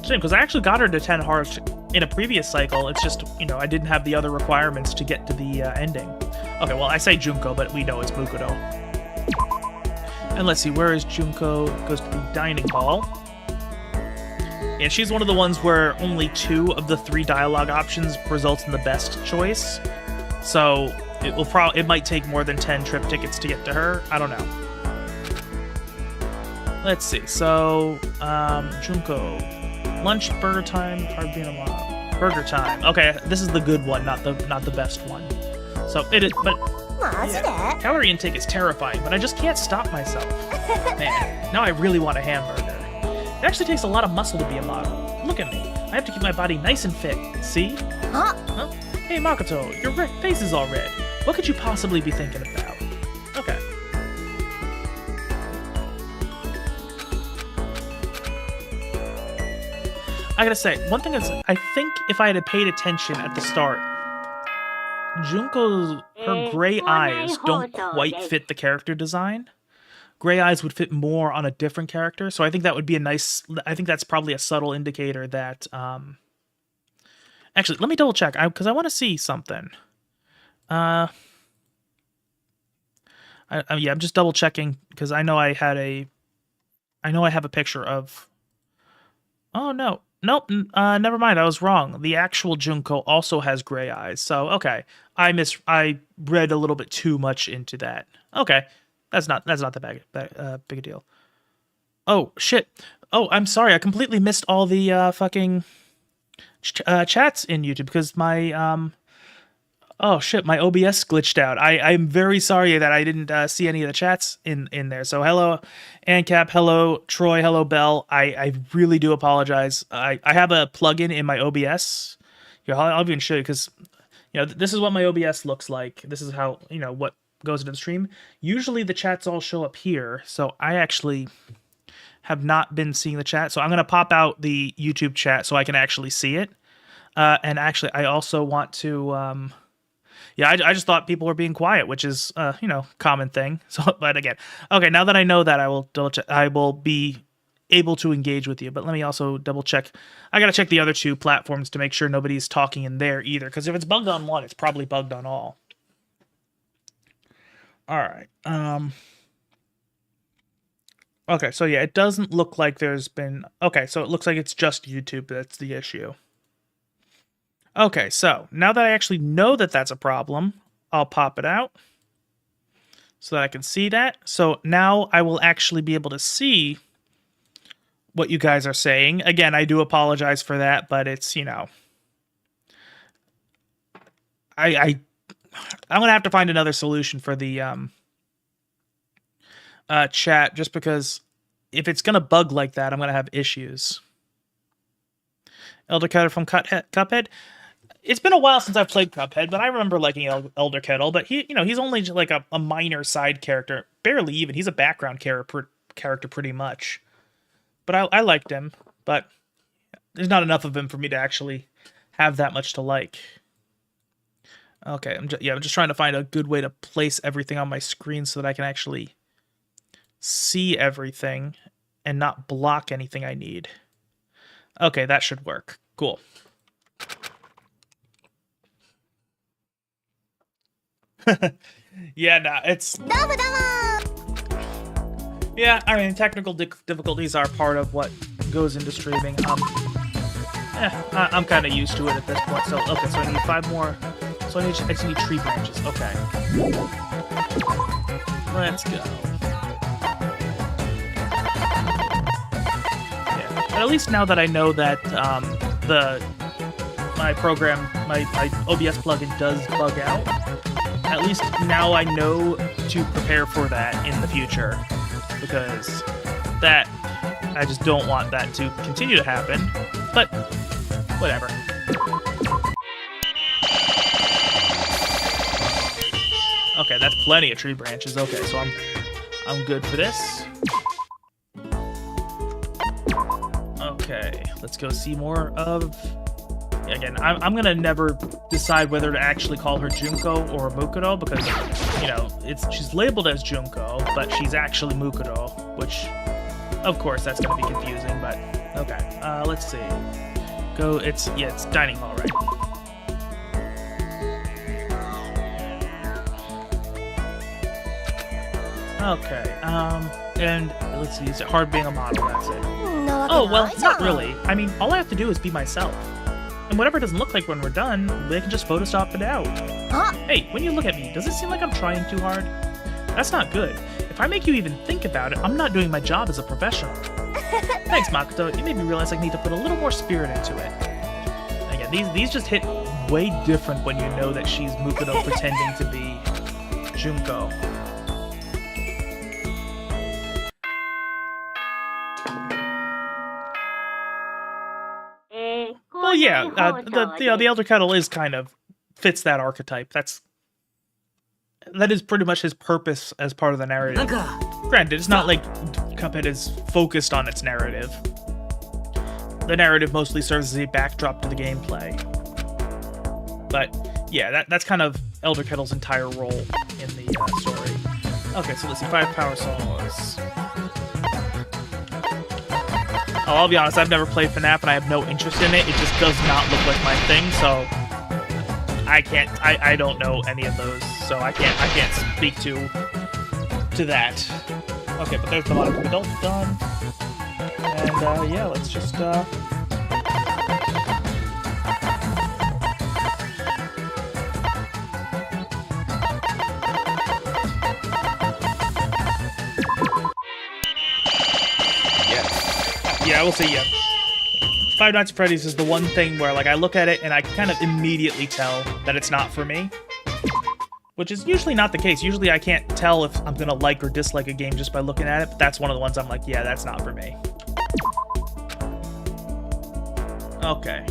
Shame, because I actually got her to 10 hearts in a previous cycle. It's just, I didn't have the other requirements to get to the ending. Okay, well, I say Junko, but we know it's Mukoto. And let's see, where is Junko? Goes to the dining hall. Yeah, she's one of the ones where only 2 of the 3 dialogue options results in the best choice. So it might take more than 10 trip tickets to get to her. I don't know. Let's see. So, Junko. Lunch, burger time, hard being a lot. Burger time. Okay, this is the good one, not the best one. So it is, but yeah, calorie intake is terrifying, but I just can't stop myself. Man, now I really want a hamburger. It actually takes a lot of muscle to be a model. Look at me. I have to keep my body nice and fit. See? Huh? Hey, Makoto, your face is all red. What could you possibly be thinking about? Okay. I gotta say, one thing is, I think if I had paid attention at the start, her gray eyes don't quite fit the character design. Gray eyes would fit more on a different character, so I think that would be I think that's probably a subtle indicator that, actually, let me double check, because I want to see something. Yeah, I'm just double checking, because I know I have a picture of, oh no. Nope, never mind, I was wrong. The actual Junko also has gray eyes, so okay. I read a little bit too much into that. Okay, that's not that big a deal. Oh, shit. Oh, I'm sorry, I completely missed all the fucking chats in YouTube, because my, oh shit, my OBS glitched out. I'm very sorry that I didn't see any of the chats in there. So hello, Ancap, hello, Troy, hello, Bell. I really do apologize. I have a plugin in my OBS. Here, I'll even show you, because, this is what my OBS looks like. This is how, what goes into the stream. Usually the chats all show up here, so I actually have not been seeing the chat. So I'm going to pop out the YouTube chat so I can actually see it. And actually, I also want to... yeah, I just thought people were being quiet, which is, you know, common thing. So, but again, okay, now that I know that, I will double check. I will be able to engage with you. But let me also double check. I got to check the other two platforms to make sure nobody's talking in there either. Because if it's bugged on one, it's probably bugged on all. All right. Okay, so yeah, it doesn't look like there's been... Okay, so it looks like it's just YouTube that's the issue. Okay, so now that I actually know that that's a problem, I'll pop it out so that I can see that. So now I will actually be able to see what you guys are saying. Again, I do apologize for that, but it's, you know... I'm going to have to find another solution for the chat, just because if it's going to bug like that, I'm going to have issues. Elder Kettle from Cuphead. It's been a while since I've played Cuphead, but I remember liking Elder Kettle. But he, you know, he's only like a minor side character, barely even. He's a background character pretty much. But I liked him, but there's not enough of him for me to actually have that much to like. Okay, I'm just trying to find a good way to place everything on my screen so that I can actually see everything and not block anything I need. Okay, that should work. Cool. Yeah, nah, it's... Yeah, I mean, technical difficulties are part of what goes into streaming. I'm kind of used to it at this point. So, okay, so I need 5 more... So I just need tree branches. Okay. Let's go. Yeah. But at least now that I know that my OBS plugin does bug out, at least now I know to prepare for that in the future. Because that, I just don't want that to continue to happen. But, whatever. Okay, that's plenty of tree branches. Okay, so I'm good for this. Okay, let's go see more of... Again, I'm gonna never decide whether to actually call her Junko or Mukuro, because, you know, she's labeled as Junko, but she's actually Mukuro, which, of course, that's gonna be confusing, but okay. Let's see. It's dining hall, right? Okay, and let's see, is it hard being a model? That's it. Oh, well, not really. I mean, all I have to do is be myself. And whatever doesn't look like when we're done, they can just Photoshop it out. Huh? Hey, when you look at me, does it seem like I'm trying too hard? That's not good. If I make you even think about it, I'm not doing my job as a professional. Thanks, Makoto. You made me realize I need to put a little more spirit into it. And again, these just hit way different when you know that she's Mukuro pretending to be Junko. Well, yeah, the Elder Kettle is kind of fits that archetype. That is pretty much his purpose as part of the narrative. Granted, it's not like Cuphead is focused on its narrative. The narrative mostly serves as a backdrop to the gameplay. But yeah, that's kind of Elder Kettle's entire role in the story. Okay, so let's see, 5 power solos. Oh, I'll be honest, I've never played FNAF and I have no interest in it. It just does not look like my thing, so I don't know any of those, so I can't speak to that. Okay, but there's a lot of adults done. And yeah, let's just yeah, I will say yeah. Five Nights at Freddy's is the one thing where, like, I look at it and I kind of immediately tell that it's not for me. Which is usually not the case. Usually I can't tell if I'm gonna like or dislike a game just by looking at it, but that's one of the ones I'm like, yeah, that's not for me. Okay.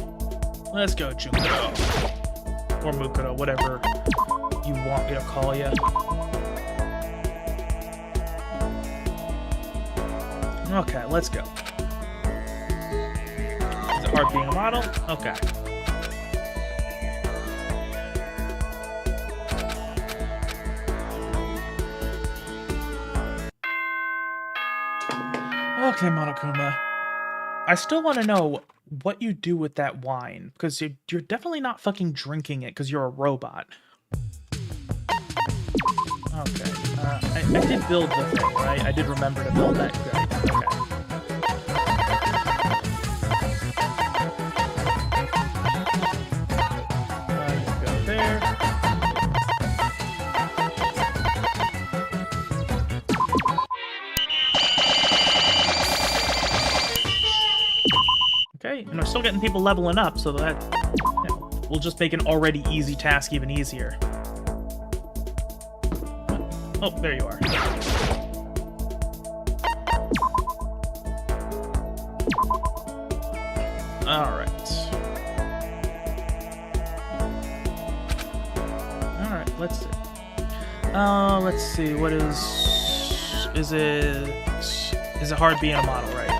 Let's go, Junko. Or Mukuro, whatever you want me to call you. Okay, let's go. Is it hard being a model? Okay. Okay, Monokuma. I still want to know what you do with that wine, because you're definitely not fucking drinking it because you're a robot. Okay, I did build the thing, right? I did remember to build that. Great. Okay. You go there. Okay, and we're still getting people leveling up, so that will just make an already easy task even easier. Oh, there you are. Alright. Alright, let's see. Let's see, what is it hard being a model, right?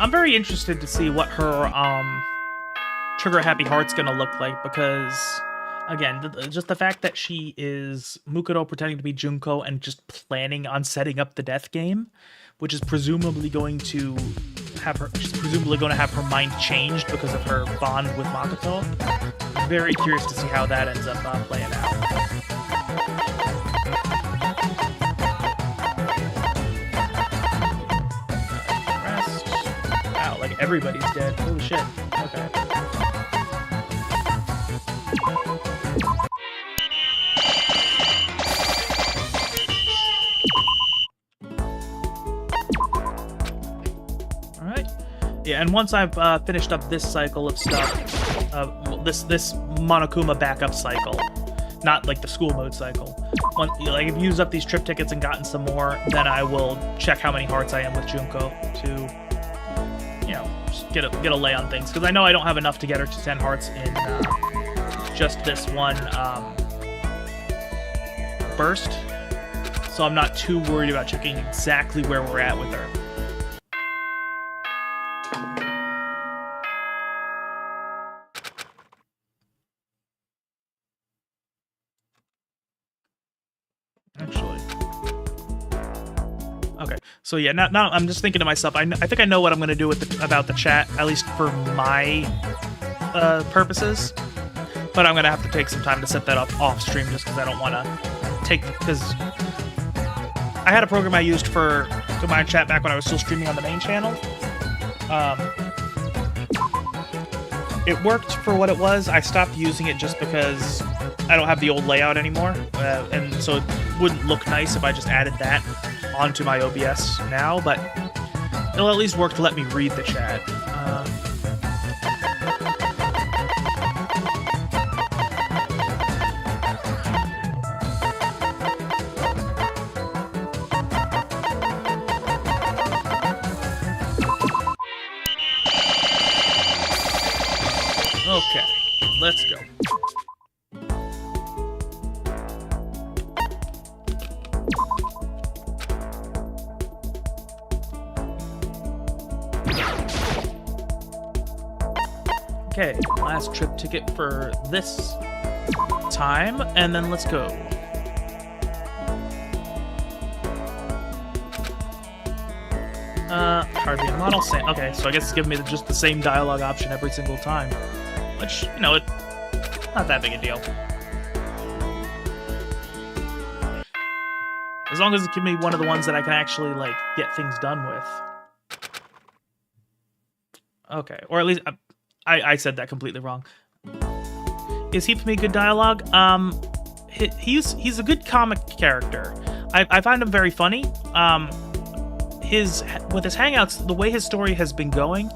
I'm very interested to see what her Trigger Happy Heart's gonna look like, because again, just the fact that she is Mukoto pretending to be Junko and just planning on setting up the death game, which is presumably going to have her mind changed because of her bond with Makoto. Very curious to see how that ends up playing out. Everybody's dead. Holy shit. Okay. Alright. Yeah, and once I've finished up this cycle of stuff, this Monokuma backup cycle, not like the school mode cycle. If I've used up these trip tickets and gotten some more, then I will check how many hearts I am with Junko to get a lay on things, because I know I don't have enough to get her to 10 hearts in just this one burst, so I'm not too worried about checking exactly where we're at with her. Okay, so yeah, now I'm just thinking to myself, I think I know what I'm going to do with about the chat, at least for my purposes, but I'm going to have to take some time to set that up off stream, just because I don't want to because I had a program I used for my chat back when I was still streaming on the main channel. It worked for what it was. I stopped using it just because I don't have the old layout anymore, and so it wouldn't look nice if I just added that onto my OBS now, but it'll at least work to let me read the chat. Okay, let's go. Okay, last trip ticket for this time, and then let's go. Hard being a model. Okay, so I guess it's giving me just the same dialogue option every single time, which, you know, it's not that big a deal. As long as it gives me one of the ones that I can actually, like, get things done with. Okay, or at least I said that completely wrong. Is he for me good dialogue? He's a good comic character. I find him very funny. With his hangouts, the way his story has been going,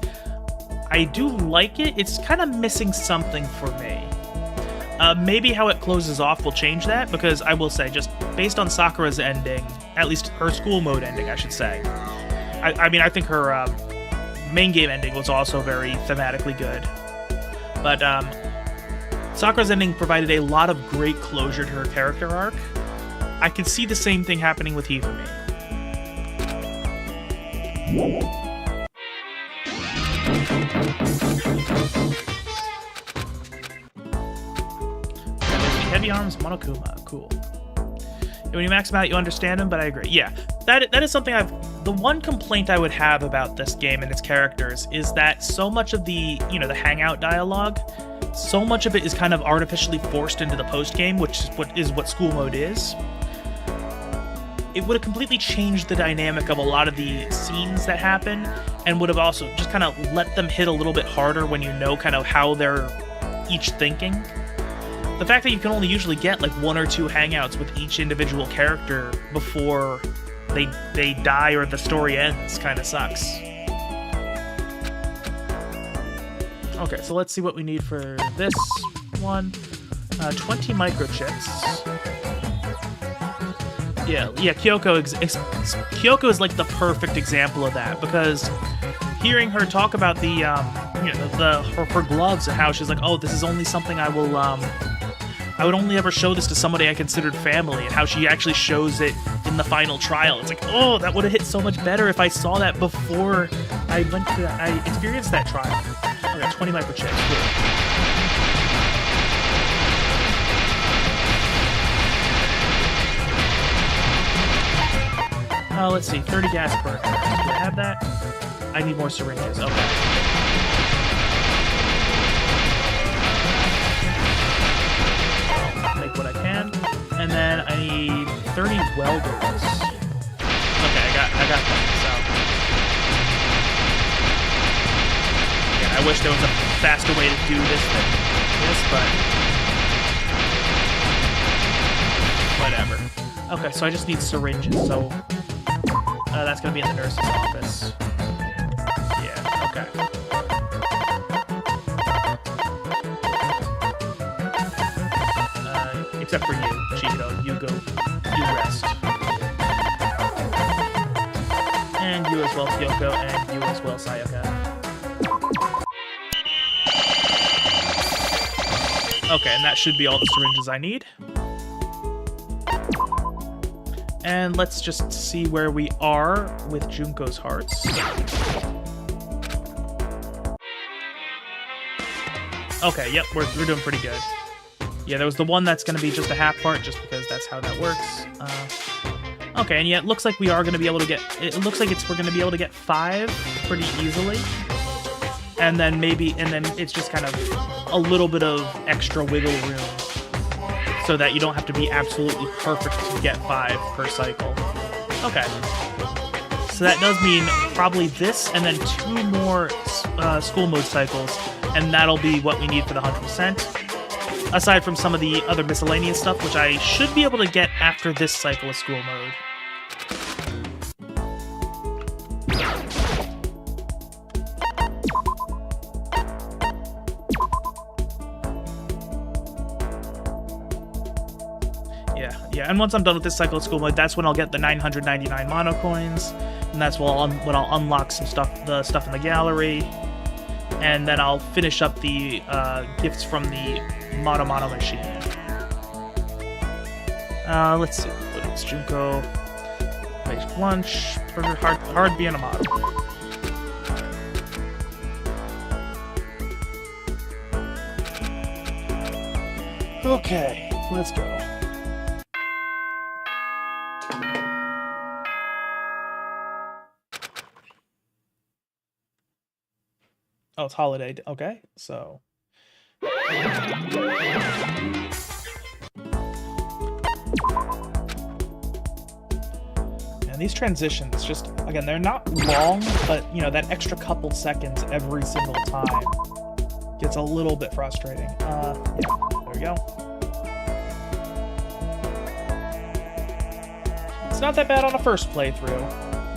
I do like it. It's kind of missing something for me. Maybe how it closes off will change that, because I will say, just based on Sakura's ending, at least her school mode ending, I should say. I mean, I think her main game ending was also very thematically good. But Sakura's ending provided a lot of great closure to her character arc. I could see the same thing happening with Hifumi. Heavy arms, Monokuma, cool. When you max them out, you understand them, but I agree. Yeah, that is something the one complaint I would have about this game and its characters is that so much of the, the hangout dialogue, so much of it is kind of artificially forced into the post-game, which is what school mode is. It would have completely changed the dynamic of a lot of the scenes that happen, and would have also just kind of let them hit a little bit harder when you know kind of how they're each thinking. The fact that you can only usually get like 1 or 2 hangouts with each individual character before they die or the story ends kind of sucks. Okay, so let's see what we need for this one. 20 microchips. Yeah, Kyoko is like the perfect example of that, because hearing her talk about the her gloves and how she's like, oh, this is only something I would only ever show this to somebody I considered family, and how she actually shows it in the final trial. It's like, oh, that would have hit so much better if I saw that before I experienced that trial. Okay, 20 microchips. Cool. Let's see, 30 gas per. Do I have that? I need more syringes. Okay. I'll make what I can. And then I need 30 welders. Okay, I got that. So yeah, I wish there was a faster way to do this than this, but whatever. Okay, so I just need syringes, so that's gonna be in the nurse's office. Yeah, okay. Except for you, Chico. You rest. And you as well, Kyoko, and you as well, Sayaka. Okay, and that should be all the syringes I need. And let's just see where we are with Junko's hearts. Okay, yep, we're doing pretty good. Yeah, there was the one that's going to be just a half part, just because that's how that works. Okay, and yeah, it looks like we are going to be able to get... It looks like we're going to be able to get 5 pretty easily. And then it's just kind of a little bit of extra wiggle room, so that you don't have to be absolutely perfect to get 5 per cycle. Okay. So that does mean probably this, and then 2 more school mode cycles, and that'll be what we need for the 100%. Aside from some of the other miscellaneous stuff, which I should be able to get after this cycle of school mode. Yeah, and once I'm done with this cycle of school mode, that's when I'll get the 999 mono coins, and that's when I'll unlock some stuff, the stuff in the gallery, and then I'll finish up the gifts from the Mono machine. Let's see, what is Junko? Make lunch, burger, hard being a model. Okay, let's go. Oh, it's holiday. Okay, so. And these transitions, just, again, they're not long, but, that extra couple seconds every single time gets a little bit frustrating. Yeah, there we go. It's not that bad on a first playthrough,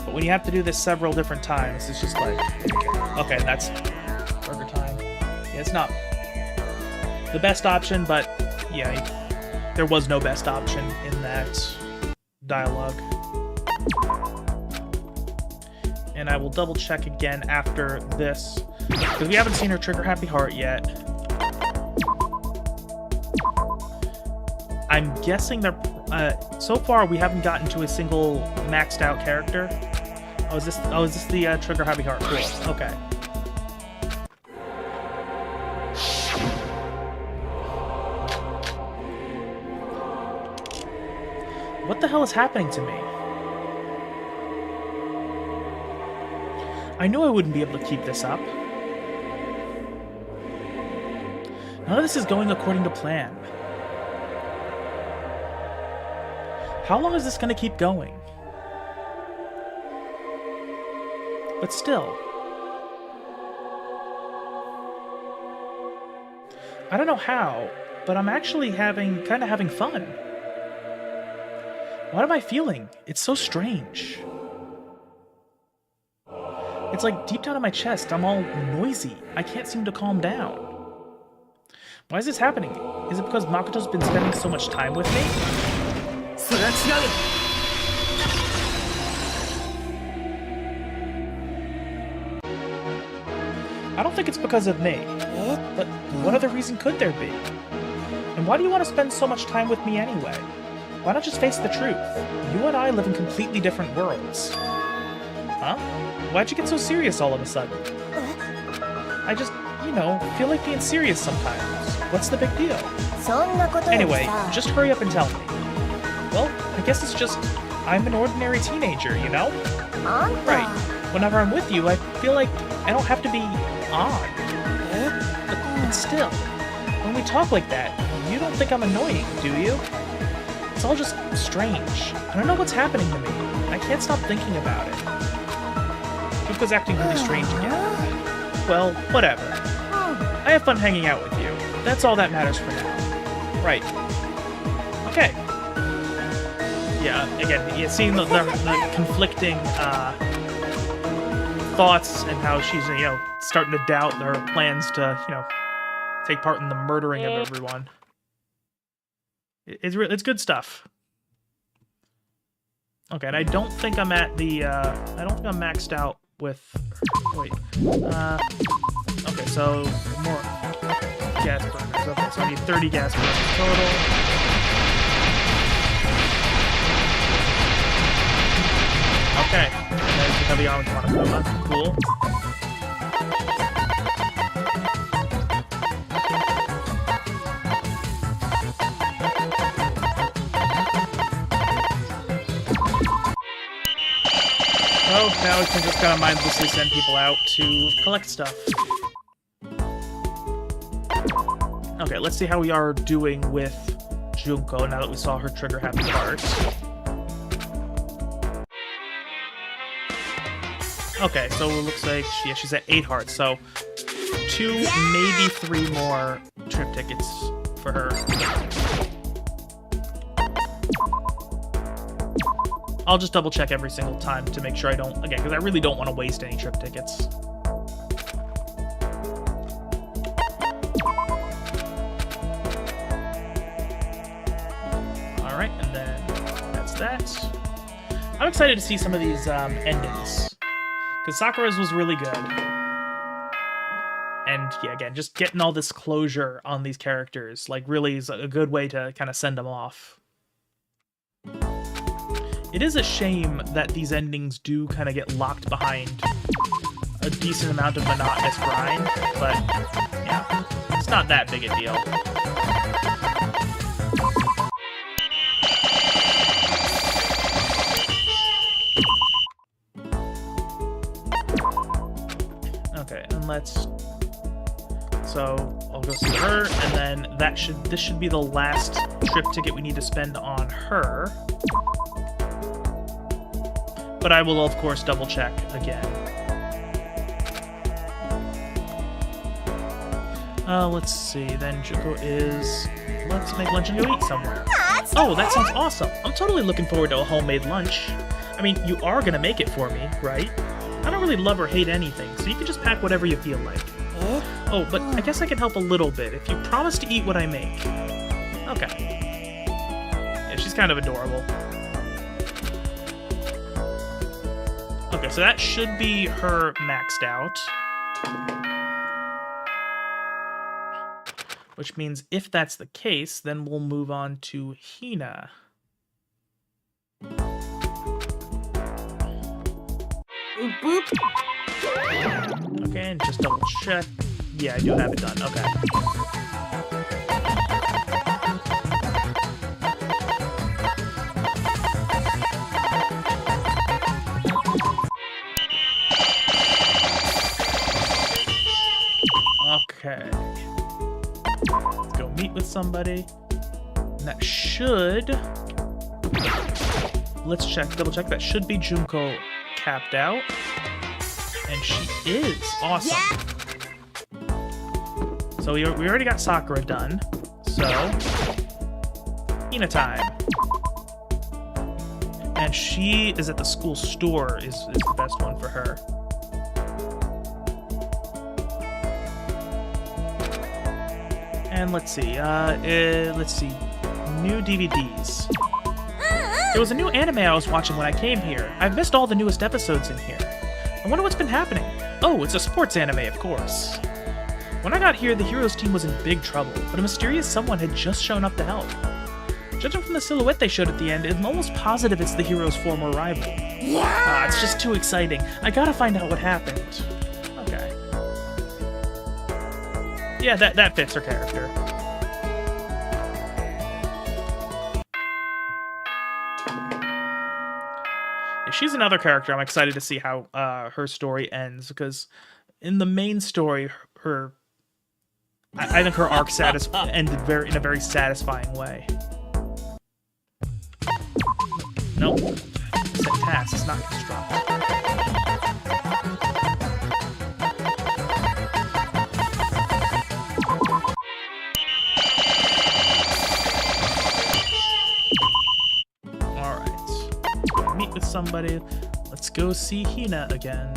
but when you have to do this several different times, it's just like, okay, that's burger time. Yeah, it's not the best option, but yeah, there was no best option in that dialogue. And I will double check again after this, because we haven't seen her trigger Happy Heart yet. I'm guessing they're... so far, we haven't gotten to a single maxed out character. Oh, is this the Trigger Happy Heart? Cool. Okay. What the hell is happening to me? I knew I wouldn't be able to keep this up. None of this is going according to plan. How long is this going to keep going? But still. I don't know how, but I'm actually kind of having fun. What am I feeling? It's so strange. It's like deep down in my chest, I'm all noisy. I can't seem to calm down. Why is this happening? Is it because Makoto's been spending so much time with me? I don't think it's because of me. But what other reason could there be? And why do you want to spend so much time with me anyway? Why not just face the truth? You and I live in completely different worlds. Huh? Why'd you get so serious all of a sudden? I just, you know, feel like being serious sometimes. What's the big deal? Anyway, just hurry up and tell me. Well, I guess it's just, I'm an ordinary teenager, you know? Right. Whenever I'm with you, I feel like I don't have to be on. But still, when we talk like that, you don't think I'm annoying, do you? It's all just strange. I don't know what's happening to me. I can't stop thinking about it. Yuka's acting really strange again. Well, whatever. I have fun hanging out with you. That's all that matters for now. Right. Okay. Yeah, again, seeing the conflicting thoughts and how she's, you know, starting to doubt her plans to, you know, take part in the murdering of everyone. It's good stuff. Okay, and I don't think I'm at the, I don't think I'm maxed out with, wait, okay, so more gas burners. Okay, so I need 30 gas burners total. Okay, there's the heavy armed Monokuma. Cool. Oh, now we can just kind of mindlessly send people out to collect stuff. Okay, let's see how we are doing with Junko now that we saw her trigger happy heart. Okay, so it looks like she's at 8 hearts, so 2, maybe 3 more trip tickets for her. I'll just double check every single time to make sure I don't, again, because I really don't want to waste any trip tickets. Alright, and then that's that. I'm excited to see some of these endings. Because Sakura's was really good. And yeah, again, just getting all this closure on these characters, like, really is a good way to kind of send them off. It is a shame that these endings do kind of get locked behind a decent amount of monotonous grind, but yeah, it's not that big a deal. Okay, and so I'll go see her, and then this should be the last trip ticket we need to spend on her. But I will, of course, double-check again. Let's see. Then Junko is... Let's make lunch and go eat somewhere. Oh, that sounds awesome. I'm totally looking forward to a homemade lunch. I mean, you are gonna make it for me, right? I don't really love or hate anything, so you can just pack whatever you feel like. Oh, but I guess I can help a little bit if you promise to eat what I make. Okay. Yeah, she's kind of adorable. Okay, so that should be her maxed out. Which means if that's the case, then we'll move on to Hina. Boop, boop. Okay, and just double check. Yeah, I do have it done. Okay. Okay. Let's go meet with somebody. And that should... Let's check, double check. That should be Junko capped out. And she is. Awesome. Yeah. So we already got Sakura done. So, Hina time. And she is at the school store is the best one for her. And let's see, new DVDs. There was a new anime I was watching when I came here. I've missed all the newest episodes in here. I wonder what's been happening. Oh, it's a sports anime, of course. When I got here, the heroes team was in big trouble, but a mysterious someone had just shown up to help. Judging from the silhouette they showed at the end, I'm almost positive it's the hero's former rival. Yeah. It's just too exciting. I gotta find out what happened. Okay. Yeah, that fits her character. She's another character I'm excited to see how her story ends, because in the main story, I think her arc ended in a very satisfying way. Nope. Set task, it's not construct. Alright. Meet with somebody. Let's go see Hina again.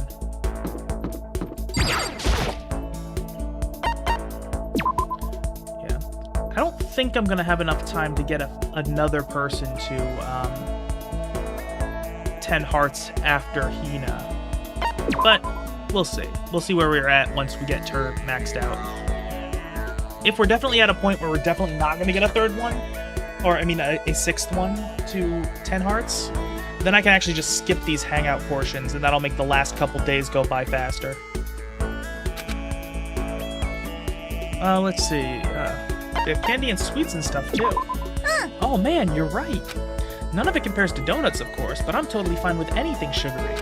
Yeah. I don't think I'm gonna have enough time to get another person to 10 hearts after Hina. But we'll see. We'll see where we're at once we get her maxed out. If we're definitely at a point where we're definitely not going to get a third one, or I mean a sixth one to 10 hearts, then I can actually just skip these hangout portions, and that'll make the last couple days go by faster. Let's see. They have candy and sweets and stuff too. Oh man, you're right. None of it compares to donuts, of course, but I'm totally fine with anything sugary.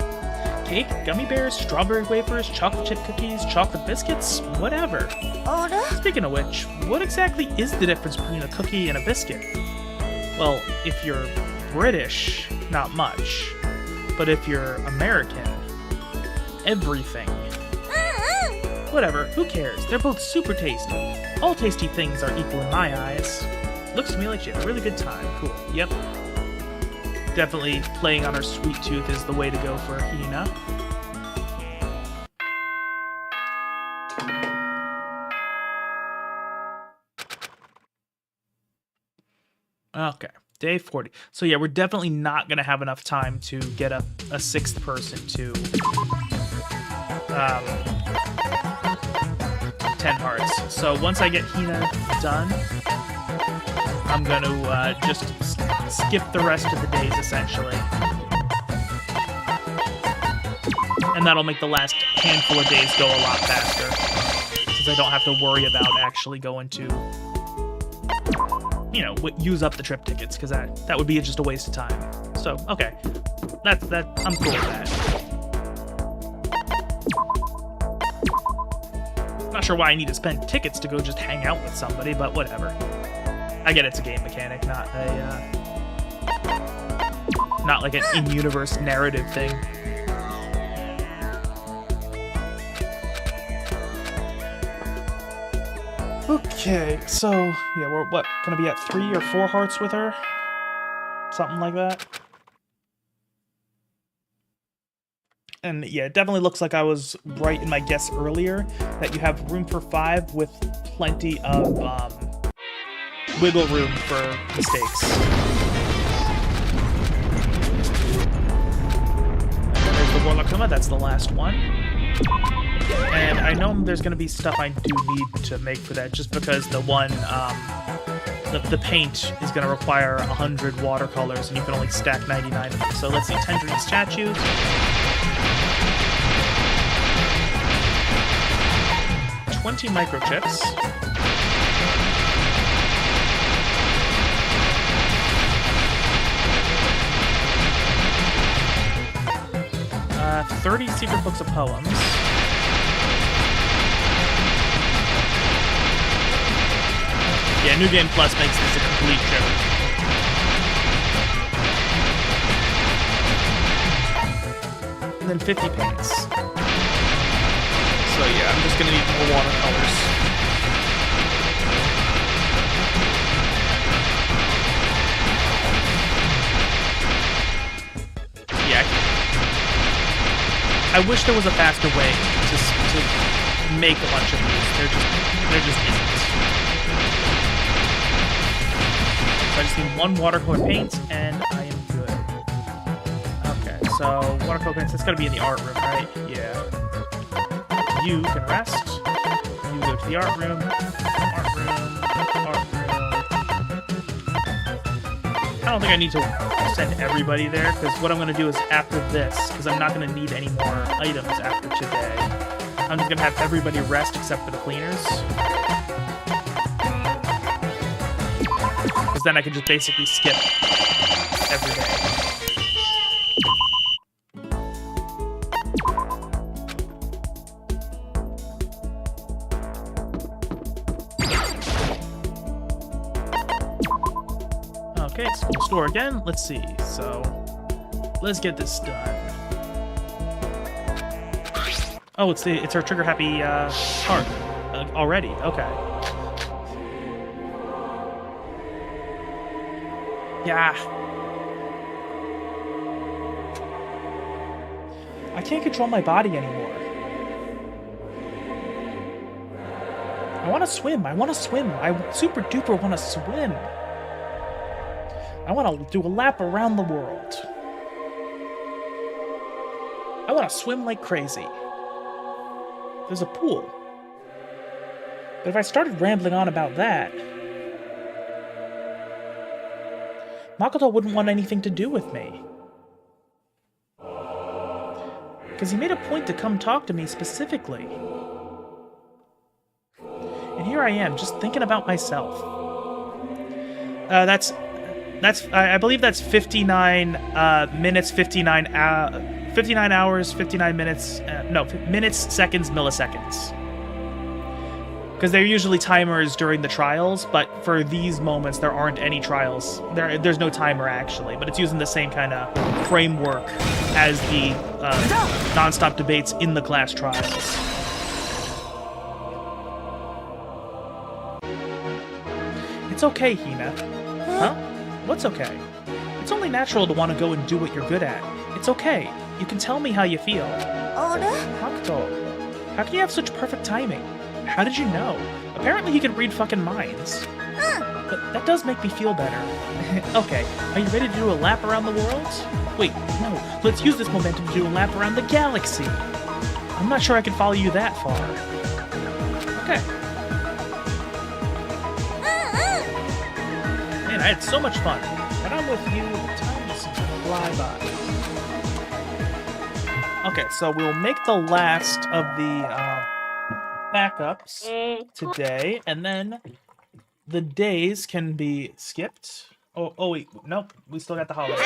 Cake, gummy bears, strawberry wafers, chocolate chip cookies, chocolate biscuits, whatever. Order? Speaking of which, what exactly is the difference between a cookie and a biscuit? Well, if you're British, not much. But if you're American, everything. Whatever, who cares? They're both super tasty. All tasty things are equal in my eyes. Looks to me like you had a really good time. Cool. Yep. Definitely playing on her sweet tooth is the way to go for Hina. Okay, day 40. So yeah, we're definitely not going to have enough time to get a sixth person to 10 hearts. So once I get Hina done, I'm going to just skip the rest of the days, essentially. And that'll make the last handful of days go a lot faster, since I don't have to worry about actually going to, you know, use up the trip tickets, because that would be just a waste of time. So, okay. I'm cool with that. Not sure why I need to spend tickets to go just hang out with somebody, but whatever. I get it's a game mechanic, not like an in-universe narrative thing. Okay, so yeah, we're gonna be at 3 or 4 hearts with her, something like that. And yeah, it definitely looks like I was right in my guess earlier that you have room for 5 with plenty of wiggle room for mistakes. And then there's the Warlock Kuma, that's the last one. And I know there's going to be stuff I do need to make for that, just because the one, the paint is going to require 100 watercolors, and you can only stack 99 of them. So let's see, Tangerine statues. 20 microchips. Uh, 30 secret books of poems. Yeah, New Game Plus makes this a complete joke. And then 50 paints. So yeah, I'm just gonna need more watercolors. Yeah, I wish there was a faster way to make a bunch of these. There just isn't. So I just need one watercolor paint, and I am good. Okay, so watercolor paints, that's gotta be in the art room, right? Yeah. You can rest. You go to the art room. Art room. Art room. I don't think I need to send everybody there, because what I'm gonna do is after this, because I'm not gonna need any more items after today, I'm just gonna have everybody rest except for the cleaners. Because then I can just basically skip every day. Okay, school store again. Let's see. So, let's get this done. Oh, it's our trigger happy heart already. Okay. Yeah. I can't control my body anymore. I want to swim. I super duper want to swim. I want to do a lap around the world. I want to swim like crazy. There's a pool. But if I started rambling on about that, Makoto wouldn't want anything to do with me. Because he made a point to come talk to me specifically. And here I am, just thinking about myself. I believe that's 59 minutes, 59 hours, 59 minutes, minutes, seconds, milliseconds. Because they're usually timers during the trials, but for these moments, there aren't any trials. There's no timer, actually, but it's using the same kind of framework as the non-stop debates in the class trials. It's okay, Hina. Huh? What's okay? It's only natural to want to go and do what you're good at. It's okay. You can tell me how you feel. Makoto, how can you have such perfect timing? How did you know? Apparently he can read fucking minds. But that does make me feel better. Okay, are you ready to do a lap around the world? Wait, no. Let's use this momentum to do a lap around the galaxy. I'm not sure I can follow you that far. Okay. Man, I had so much fun. And I'm with you, the time seems to fly by. Okay, so we'll make the last of the backups today, and then the days can be skipped. Oh wait, nope, we still got the holiday.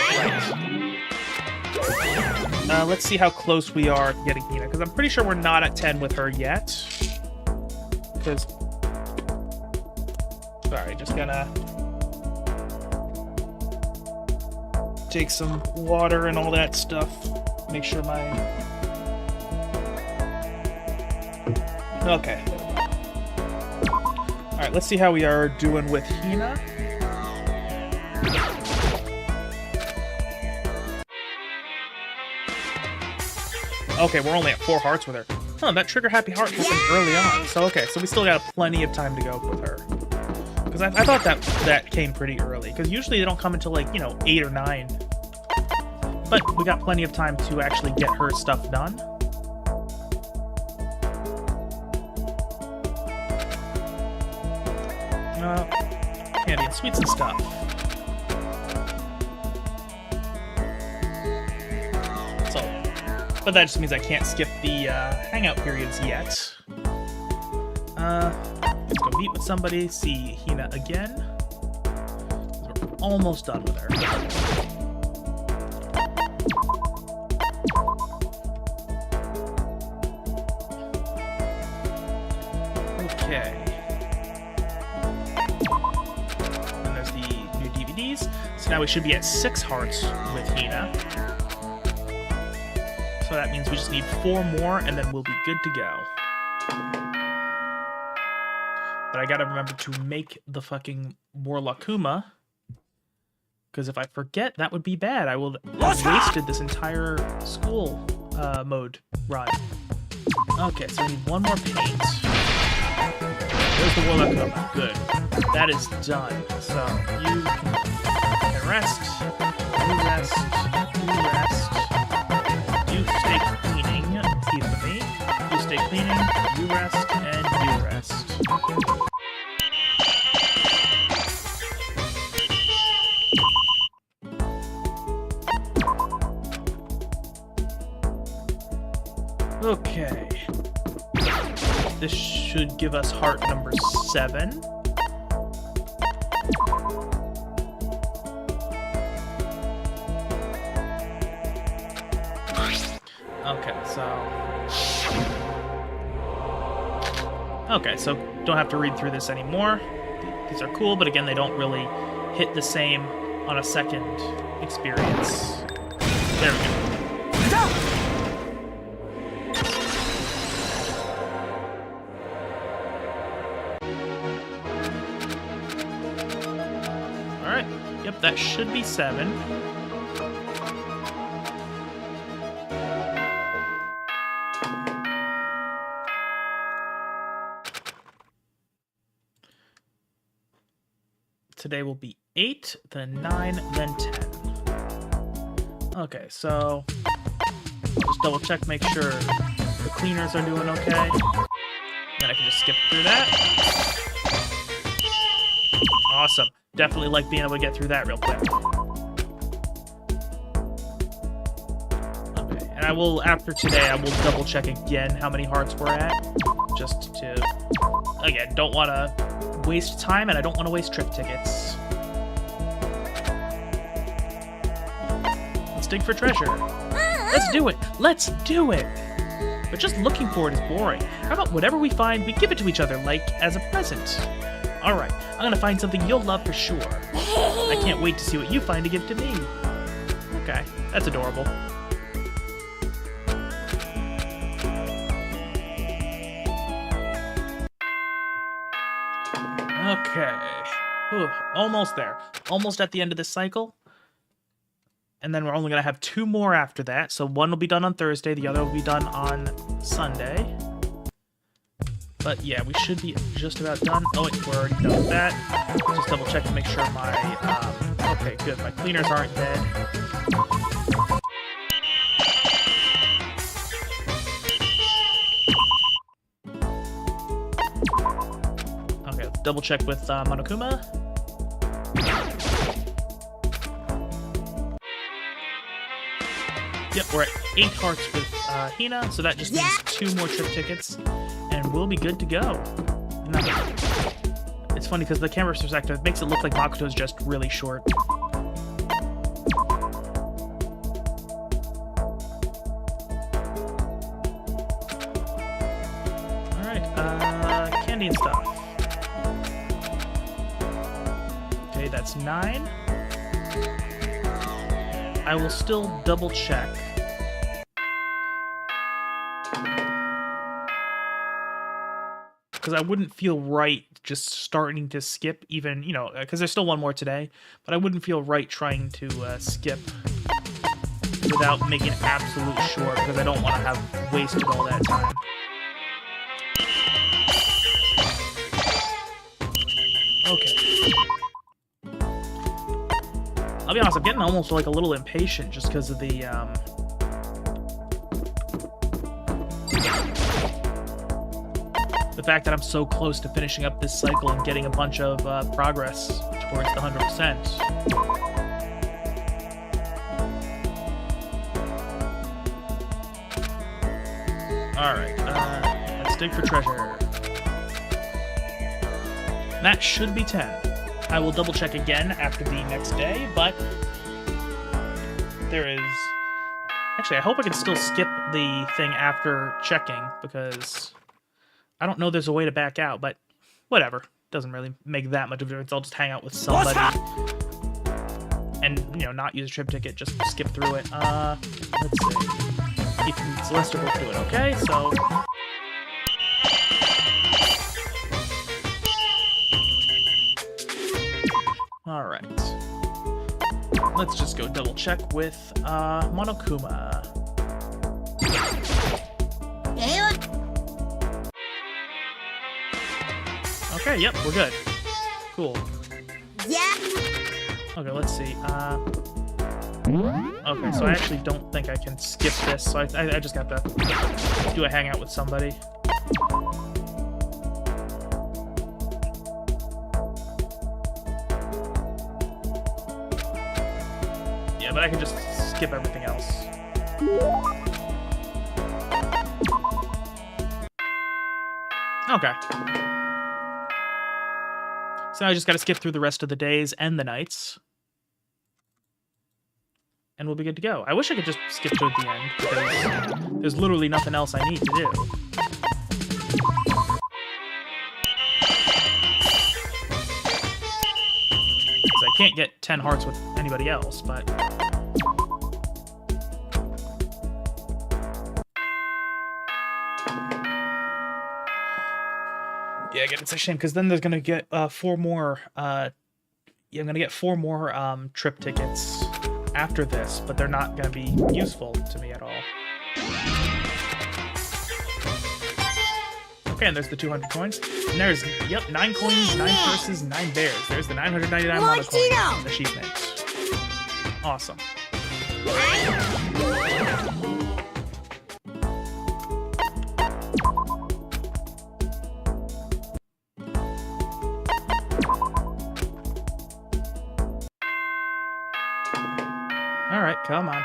Right. Let's see how close we are to getting Hina, because I'm pretty sure we're not at 10 with her yet. Because, sorry, just gonna take some water and all that stuff. Make sure my... Okay. Alright, let's see how we are doing with Hina. Okay, we're only at 4 hearts with her. Huh, that trigger happy heart happened early on. So, okay, so we still got plenty of time to go with her. Because I thought that came pretty early. Because usually they don't come until, like, 8 or 9. But we got plenty of time to actually get her stuff done. Candy and sweets and stuff. So, but that just means I can't skip the hangout periods yet. Let's go meet with somebody, see Hina again. We're almost done with her. Okay. And there's the new DVDs. So now we should be at 6 hearts with Hina. So that means we just need 4 more, and then we'll be good to go. But I gotta remember to make the fucking Warlockuma. Because if I forget, that would be bad. I will have wasted this entire school mode run. Okay, so I need 1 more paint. There's the Warlockuma. Good. That is done. So you can rest. You rest. You rest. You stay cleaning. Keep with me. You stay cleaning. You rest. And you rest. Okay. This should give us heart number 7. Okay, so don't have to read through this anymore. These are cool, but again, they don't really hit the same on a second experience. There we go. Alright, yep, that should be 7. Today will be 8, then 9, then 10. Okay, so I'll just double check, make sure the cleaners are doing okay. Then I can just skip through that. Awesome. Definitely like being able to get through that real quick. Okay, and I will, after today, I will double check again how many hearts we're at. Just to, again, don't want to waste time, and I don't want to waste trip tickets. Let's dig for treasure. Let's do it. Let's do it. But just looking for it is boring. How about whatever we find, we give it to each other, like as a present? Alright, I'm gonna find something you'll love for sure. I can't wait to see what you find to give to me. Okay, that's adorable. Okay. Whew, almost there. Almost at the end of this cycle. And then we're only going to have 2 more after that. So one will be done on Thursday, the other will be done on Sunday. But yeah, we should be just about done. Oh wait, we're already done with that. Just double check to make sure my... okay, good. My cleaners aren't dead. Double check with Monokuma. Yep, we're at 8 hearts with Hina, so that just means 2 more trip tickets, and we'll be good to go. It's funny because the camera perspective makes it look like Makoto's just really short. Alright, candy and stuff. That's 9. I will still double check. Because I wouldn't feel right just starting to skip even, you know, because there's still 1 more today, but I wouldn't feel right trying to skip without making absolute sure, because I don't want to have wasted all that time. Okay. I'll be honest, I'm getting almost like a little impatient just because of the the fact that I'm so close to finishing up this cycle and getting a bunch of progress towards the 100%. Alright, let's dig for treasure. That should be 10. I will double check again after the next day, but there is... Actually, I hope I can still skip the thing after checking, because I don't know there's a way to back out, but whatever. Doesn't really make that much of a difference. I'll just hang out with somebody and, you know, not use a trip ticket, just skip through it. Let's see. Ethan Celeste will do it, okay? So... Alright. Let's just go double check with Monokuma. Okay, yep, we're good. Cool. Yeah. Okay, let's see. Okay, so I actually don't think I can skip this, so I just have to do a hangout with somebody. Yeah, but I can just skip everything else. Okay. So I just gotta skip through the rest of the days and the nights. And we'll be good to go. I wish I could just skip to the end, because there's literally nothing else I need to do. Because I can't get 10 hearts with anybody else, but... Yeah, again, it's a shame, because then there's gonna get 4 more, yeah, I'm gonna get 4 more trip tickets after this, but they're not gonna be useful to me at all. Okay, and there's the 200 coins. And there's, yep, 9 coins, 9 purses, 9 bears. There's the 999 mono coin achievement. Awesome. Alright, come on.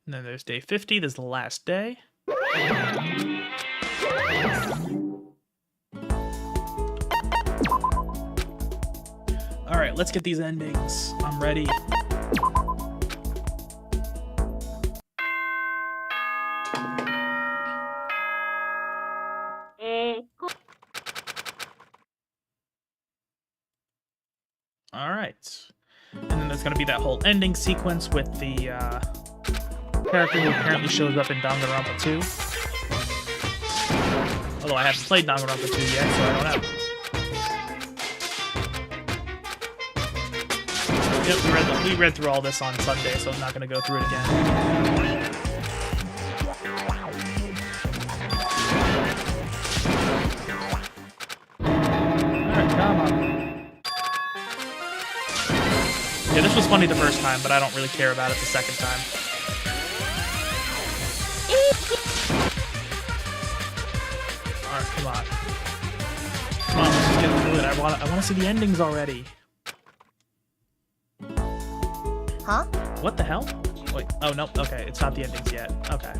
And then there's day 50, this is the last day. Alright, let's get these endings. I'm ready. Alright. And then there's gonna be that whole ending sequence with the character who apparently shows up in Danganronpa 2. Although I haven't played Danganronpa 2 yet, so I don't know. Yep, we read through all this on Sunday, so I'm not gonna go through it again. Alright, come on. Yeah, this was funny the first time, but I don't really care about it the second time. Alright, come on. Come on, let's just get through it. I wanna see the endings already. Huh? What the hell? Wait, oh no, okay, it's not the endings yet. Okay.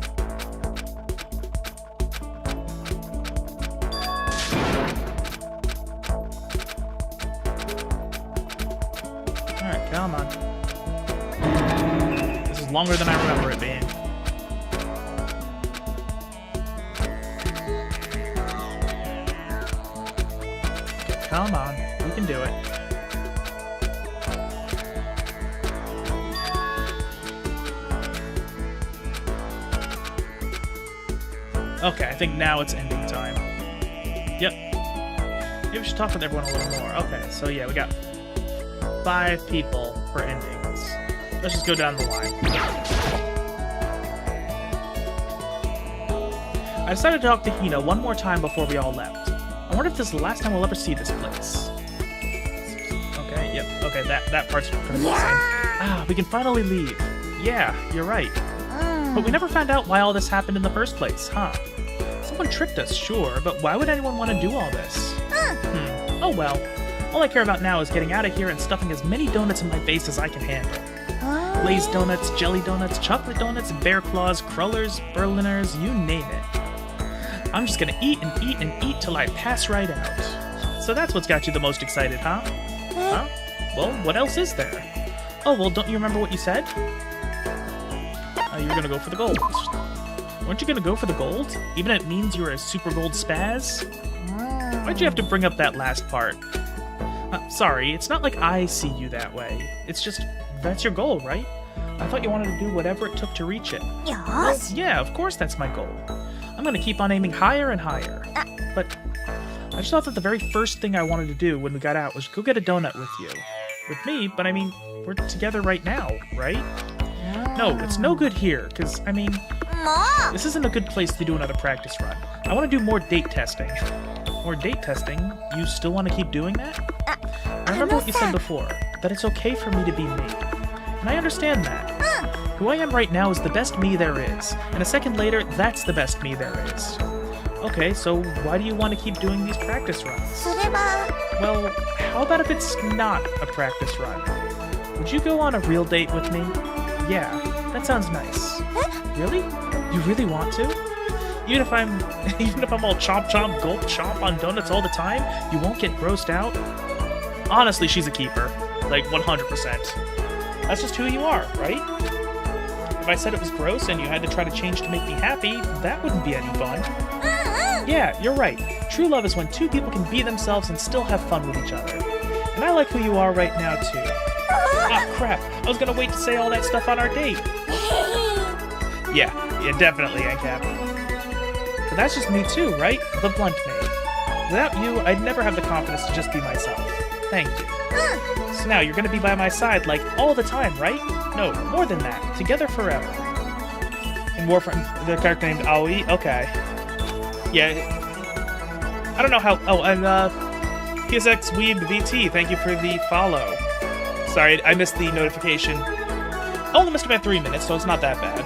Alright, come on. This is longer than I remember it being. Come on, we can do it. Okay, I think now it's ending time. Yep. Maybe we should talk with everyone a little more. Okay, so yeah, we got 5 people for endings. Let's just go down the line. I decided to talk to Hina one more time before we all left. I wonder if this is the last time we'll ever see this place. Okay, yep. Okay, that part's gonna be the same. Ah, we can finally leave. Yeah, you're right. But we never found out why all this happened in the first place, huh? Someone tricked us, sure, but why would anyone want to do all this? Oh well. All I care about now is getting out of here and stuffing as many donuts in my face as I can handle. Glazed donuts, jelly donuts, chocolate donuts, bear claws, crullers, Berliners, you name it. I'm just gonna eat and eat and eat till I pass right out. So that's what's got you the most excited, huh? Huh? Well, what else is there? Oh, well, don't you remember what you said? You were gonna go for the gold. Weren't you gonna go for the gold? Even if it means you're a super gold spaz? Why'd you have to bring up that last part? Sorry, it's not like I see you that way. It's just, that's your goal, right? I thought you wanted to do whatever it took to reach it. Well, yeah, of course that's my goal. I'm gonna keep on aiming higher and higher. But I just thought that the very first thing I wanted to do when we got out was go get a donut with you. With me, but I mean, we're together right now, right? No, it's no good here, because, I mean, this isn't a good place to do another practice run. I want to do more date testing. More date testing? You still want to keep doing that? I remember what you said before, that it's okay for me to be me. And I understand that. Who I am right now is the best me there is, and a second later, that's the best me there is. Okay, so why do you want to keep doing these practice runs? Well, how about if it's not a practice run? Would you go on a real date with me? Yeah, that sounds nice. Really? You really want to? Even if I'm all chomp chomp gulp chomp on donuts all the time, you won't get grossed out? Honestly, she's a keeper. Like 100%. That's just who you are, right? If I said it was gross and you had to try to change to make me happy, that wouldn't be any fun. Yeah, you're right. True love is when two people can be themselves and still have fun with each other. And I like who you are right now, too. Ah, crap. I was gonna wait to say all that stuff on our date. Yeah, definitely, ANCAP. But that's just me too, right? The blunt me. Without you, I'd never have the confidence to just be myself. Thank you. So now you're gonna be by my side, like, all the time, right? No, more than that. Together forever. And Warframe, the character named Aoi? Okay. Yeah. I don't know how... Oh, and, PSX Weeb VT, thank you for the follow. Sorry, I missed the notification. I only missed about 3 minutes, so it's not that bad.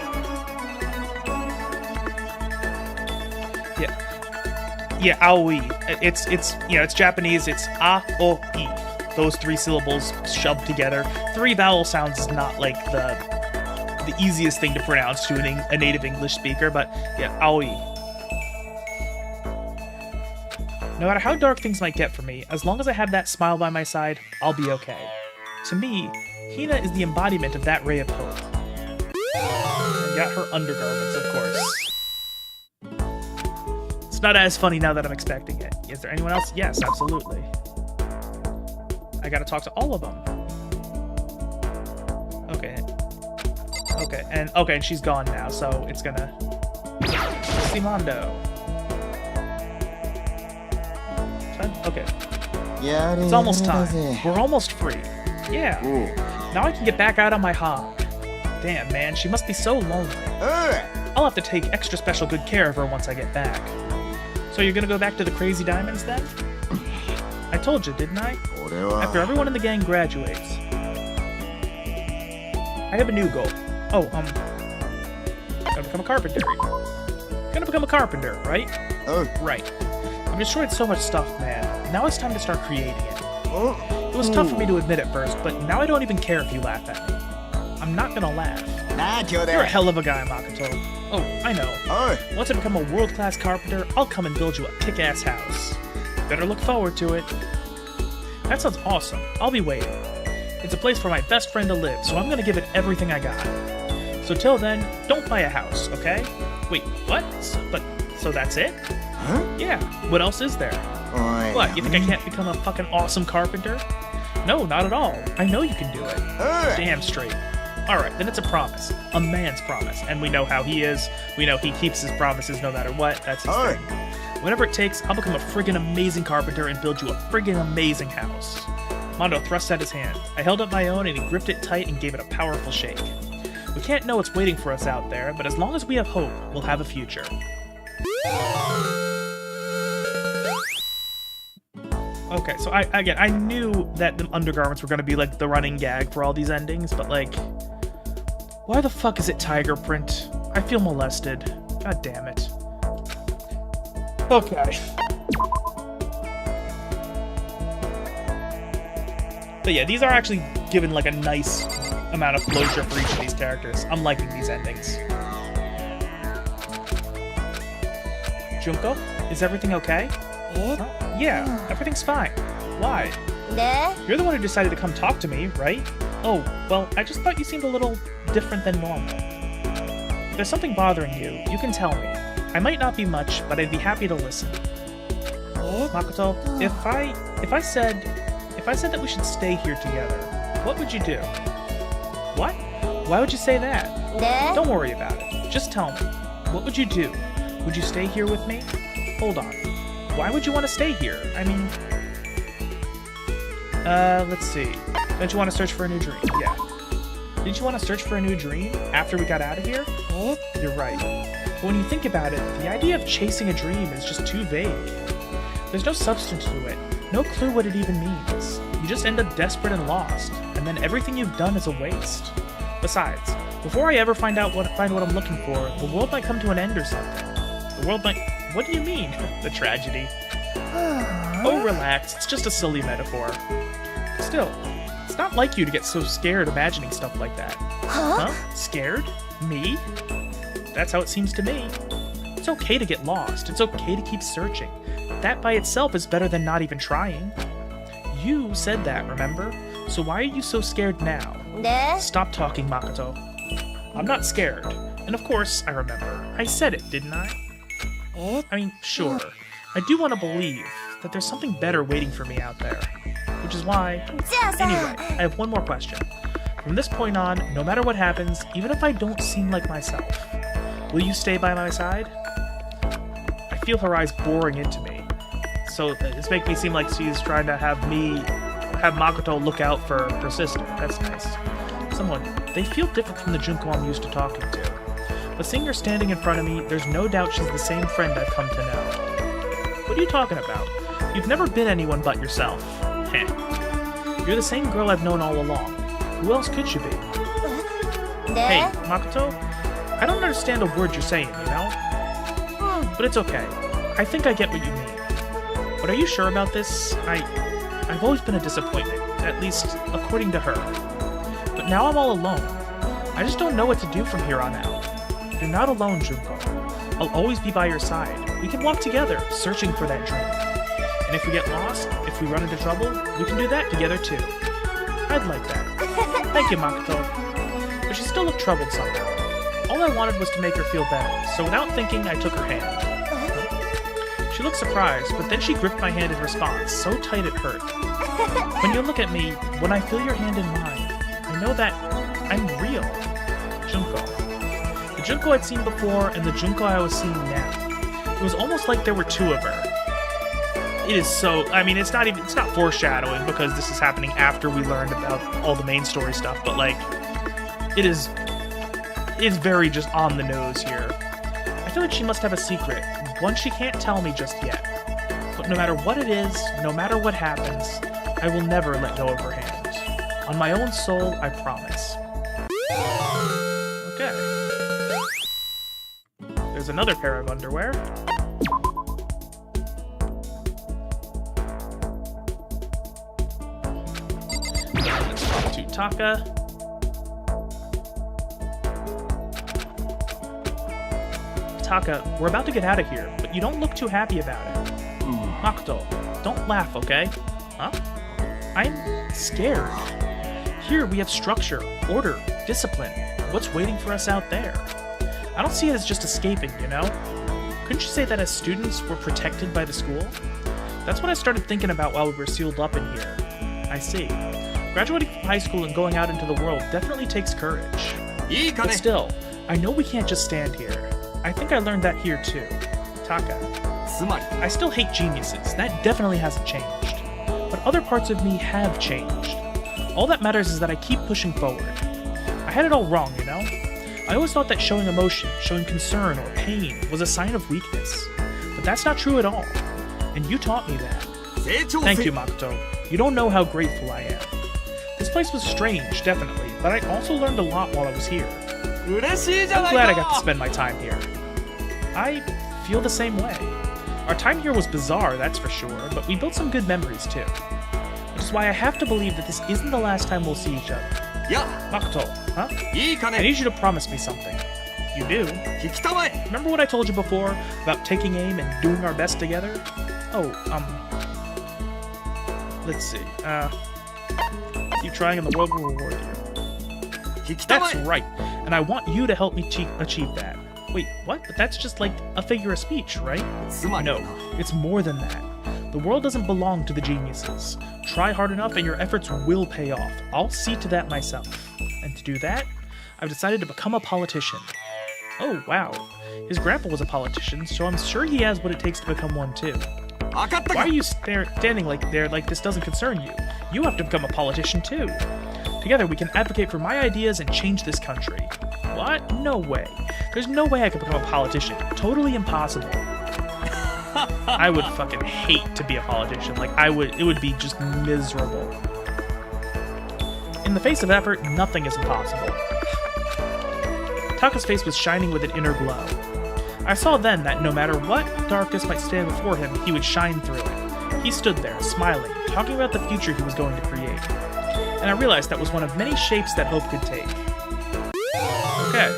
Yeah, Aoi. It's Japanese, it's A-O-I. Those 3 syllables shoved together. 3 vowel sounds is not like the easiest thing to pronounce to a native English speaker, but yeah, Aoi. No matter how dark things might get for me, as long as I have that smile by my side, I'll be okay. To me, Hina is the embodiment of that ray of hope. And got her undergarments, of course. It's not as funny now that I'm expecting it. Is there anyone else? Yes, absolutely. I gotta talk to all of them. Okay. And she's gone now, so it's gonna... Simondo. Okay. It's almost time. We're almost free. Yeah. Now I can get back out on my hog. Damn, man, she must be so lonely. I'll have to take extra special good care of her once I get back. So you're gonna go back to the Crazy Diamonds then? I told you, didn't I? After everyone in the gang graduates. I have a new goal. Oh, gotta become a carpenter. Gonna become a carpenter, right? Right. I've destroyed so much stuff, man. Now it's time to start creating it. It was tough for me to admit at first, but now I don't even care if you laugh at me. I'm not gonna laugh. You're a hell of a guy, Makoto. Oh, I know. Once I become a world-class carpenter, I'll come and build you a kick-ass house. Better look forward to it. That sounds awesome. I'll be waiting. It's a place for my best friend to live, so I'm gonna give it everything I got. So till then, don't buy a house, okay? Wait, what? So that's it? Huh? Yeah, what else is there? What, you think I can't become a fucking awesome carpenter? No, not at all. I know you can do it. Damn straight. Alright, then it's a promise. A man's promise. And we know how he is. We know he keeps his promises no matter what. That's his thing. Whatever it takes, I'll become a friggin' amazing carpenter and build you a friggin' amazing house. Mondo thrust out his hand. I held up my own and he gripped it tight and gave it a powerful shake. We can't know what's waiting for us out there, but as long as we have hope, we'll have a future. Okay, so I knew that the undergarments were gonna be like the running gag for all these endings, but like, why the fuck is it tiger print? I feel molested. God damn it. Okay. But yeah, these are actually given like a nice amount of closure for each of these characters. I'm liking these endings. Junko, is everything okay? Huh? Yeah, everything's fine. Why? You're the one who decided to come talk to me, right? Oh, well, I just thought you seemed a little different than normal. If there's something bothering you, you can tell me. I might not be much, but I'd be happy to listen. Makoto, if I said that we should stay here together, what would you do? What? Why would you say that? Don't worry about it. Just tell me. What would you do? Would you stay here with me? Hold on. Why would you want to stay here? I mean... let's see. Don't you want to search for a new dream? Yeah. Didn't you want to search for a new dream after we got out of here? You're right. But when you think about it, the idea of chasing a dream is just too vague. There's no substance to it. No clue what it even means. You just end up desperate and lost, and then everything you've done is a waste. Besides, before I ever find what I'm looking for, the world might come to an end or something. The world might... What do you mean? The tragedy. Oh, relax. It's just a silly metaphor. Still, it's not like you to get so scared imagining stuff like that. Huh? Scared? Me? That's how it seems to me. It's okay to get lost. It's okay to keep searching. That by itself is better than not even trying. You said that, remember? So why are you so scared now? Stop talking, Makoto. I'm not scared. And of course, I remember. I said it, didn't I? I mean, sure. I do want to believe that there's something better waiting for me out there. Which is why... Anyway, I have one more question. From this point on, no matter what happens, even if I don't seem like myself, will you stay by my side? I feel her eyes boring into me. So it's making me seem like she's trying to have Makoto look out for her sister. That's nice. They feel different from the Junko I'm used to talking to. But seeing her standing in front of me, there's no doubt she's the same friend I've come to know. What are you talking about? You've never been anyone but yourself. Heh. You're the same girl I've known all along. Who else could you be? Hey, Makoto, I don't understand a word you're saying, you know? But it's okay. I think I get what you mean. But are you sure about this? I've always been a disappointment, at least according to her. But now I'm all alone. I just don't know what to do from here on out. You're not alone, Junko. I'll always be by your side. We can walk together, searching for that dream. And if we get lost, if we run into trouble, we can do that together too. I'd like that. Thank you, Makoto. But she still looked troubled somehow. All I wanted was to make her feel better, so without thinking, I took her hand. She looked surprised, but then she gripped my hand in response, so tight it hurt. When you look at me, when I feel your hand in mine, I know that I'm real. Junko. The Junko I'd seen before and the Junko I was seeing now. It was almost like there were two of her. It is so... I mean, it's not foreshadowing because this is happening after we learned about all the main story stuff, but, like, it's very just on the nose here. I feel like she must have a secret, one she can't tell me just yet. But no matter what it is, no matter what happens, I will never let go of her hand. On my own soul, I promise. Okay. There's another pair of underwear. Let's talk to Taka. Taka, we're about to get out of here, but you don't look too happy about it. Makoto, don't laugh, okay? Huh? I'm scared. Here we have structure, order, discipline. What's waiting for us out there? I don't see it as just escaping, you know? Couldn't you say that as students, we're protected by the school? That's what I started thinking about while we were sealed up in here. I see. Graduating from high school and going out into the world definitely takes courage. But still, I know we can't just stand here. I think I learned that here too. Taka. I still hate geniuses. That definitely hasn't changed. But other parts of me have changed. All that matters is that I keep pushing forward. I had it all wrong, you know? I always thought that showing emotion, showing concern or pain was a sign of weakness. But that's not true at all. And you taught me that. Thank you, Makoto. You don't know how grateful I am. This place was strange, definitely, but I also learned a lot while I was here. I'm glad I got to spend my time here. I feel the same way. Our time here was bizarre, that's for sure, but we built some good memories too. Which is why I have to believe that this isn't the last time we'll see each other. Makoto, huh? I need you to promise me something. You do? Remember what I told you before about taking aim and doing our best together? Oh, let's see. Keep trying and the world will reward you. That's right, and I want you to help me achieve that. Wait, what? But that's just like a figure of speech, right? No, it's more than that. The world doesn't belong to the geniuses. Try hard enough and your efforts will pay off. I'll see to that myself. And to do that, I've decided to become a politician. Oh, wow. His grandpa was a politician, so I'm sure he has what it takes to become one too. Why are you standing there like this doesn't concern you? You have to become a politician too. Together we can advocate for my ideas and change this country. What? No way. There's no way I could become a politician. Totally impossible. I would fucking hate to be a politician. Like, it would be just miserable. In the face of effort, nothing is impossible. Taka's face was shining with an inner glow. I saw then that no matter what darkness might stand before him, he would shine through it. He stood there, smiling, talking about the future he was going to create. And I realized that was one of many shapes that hope could take. Okay.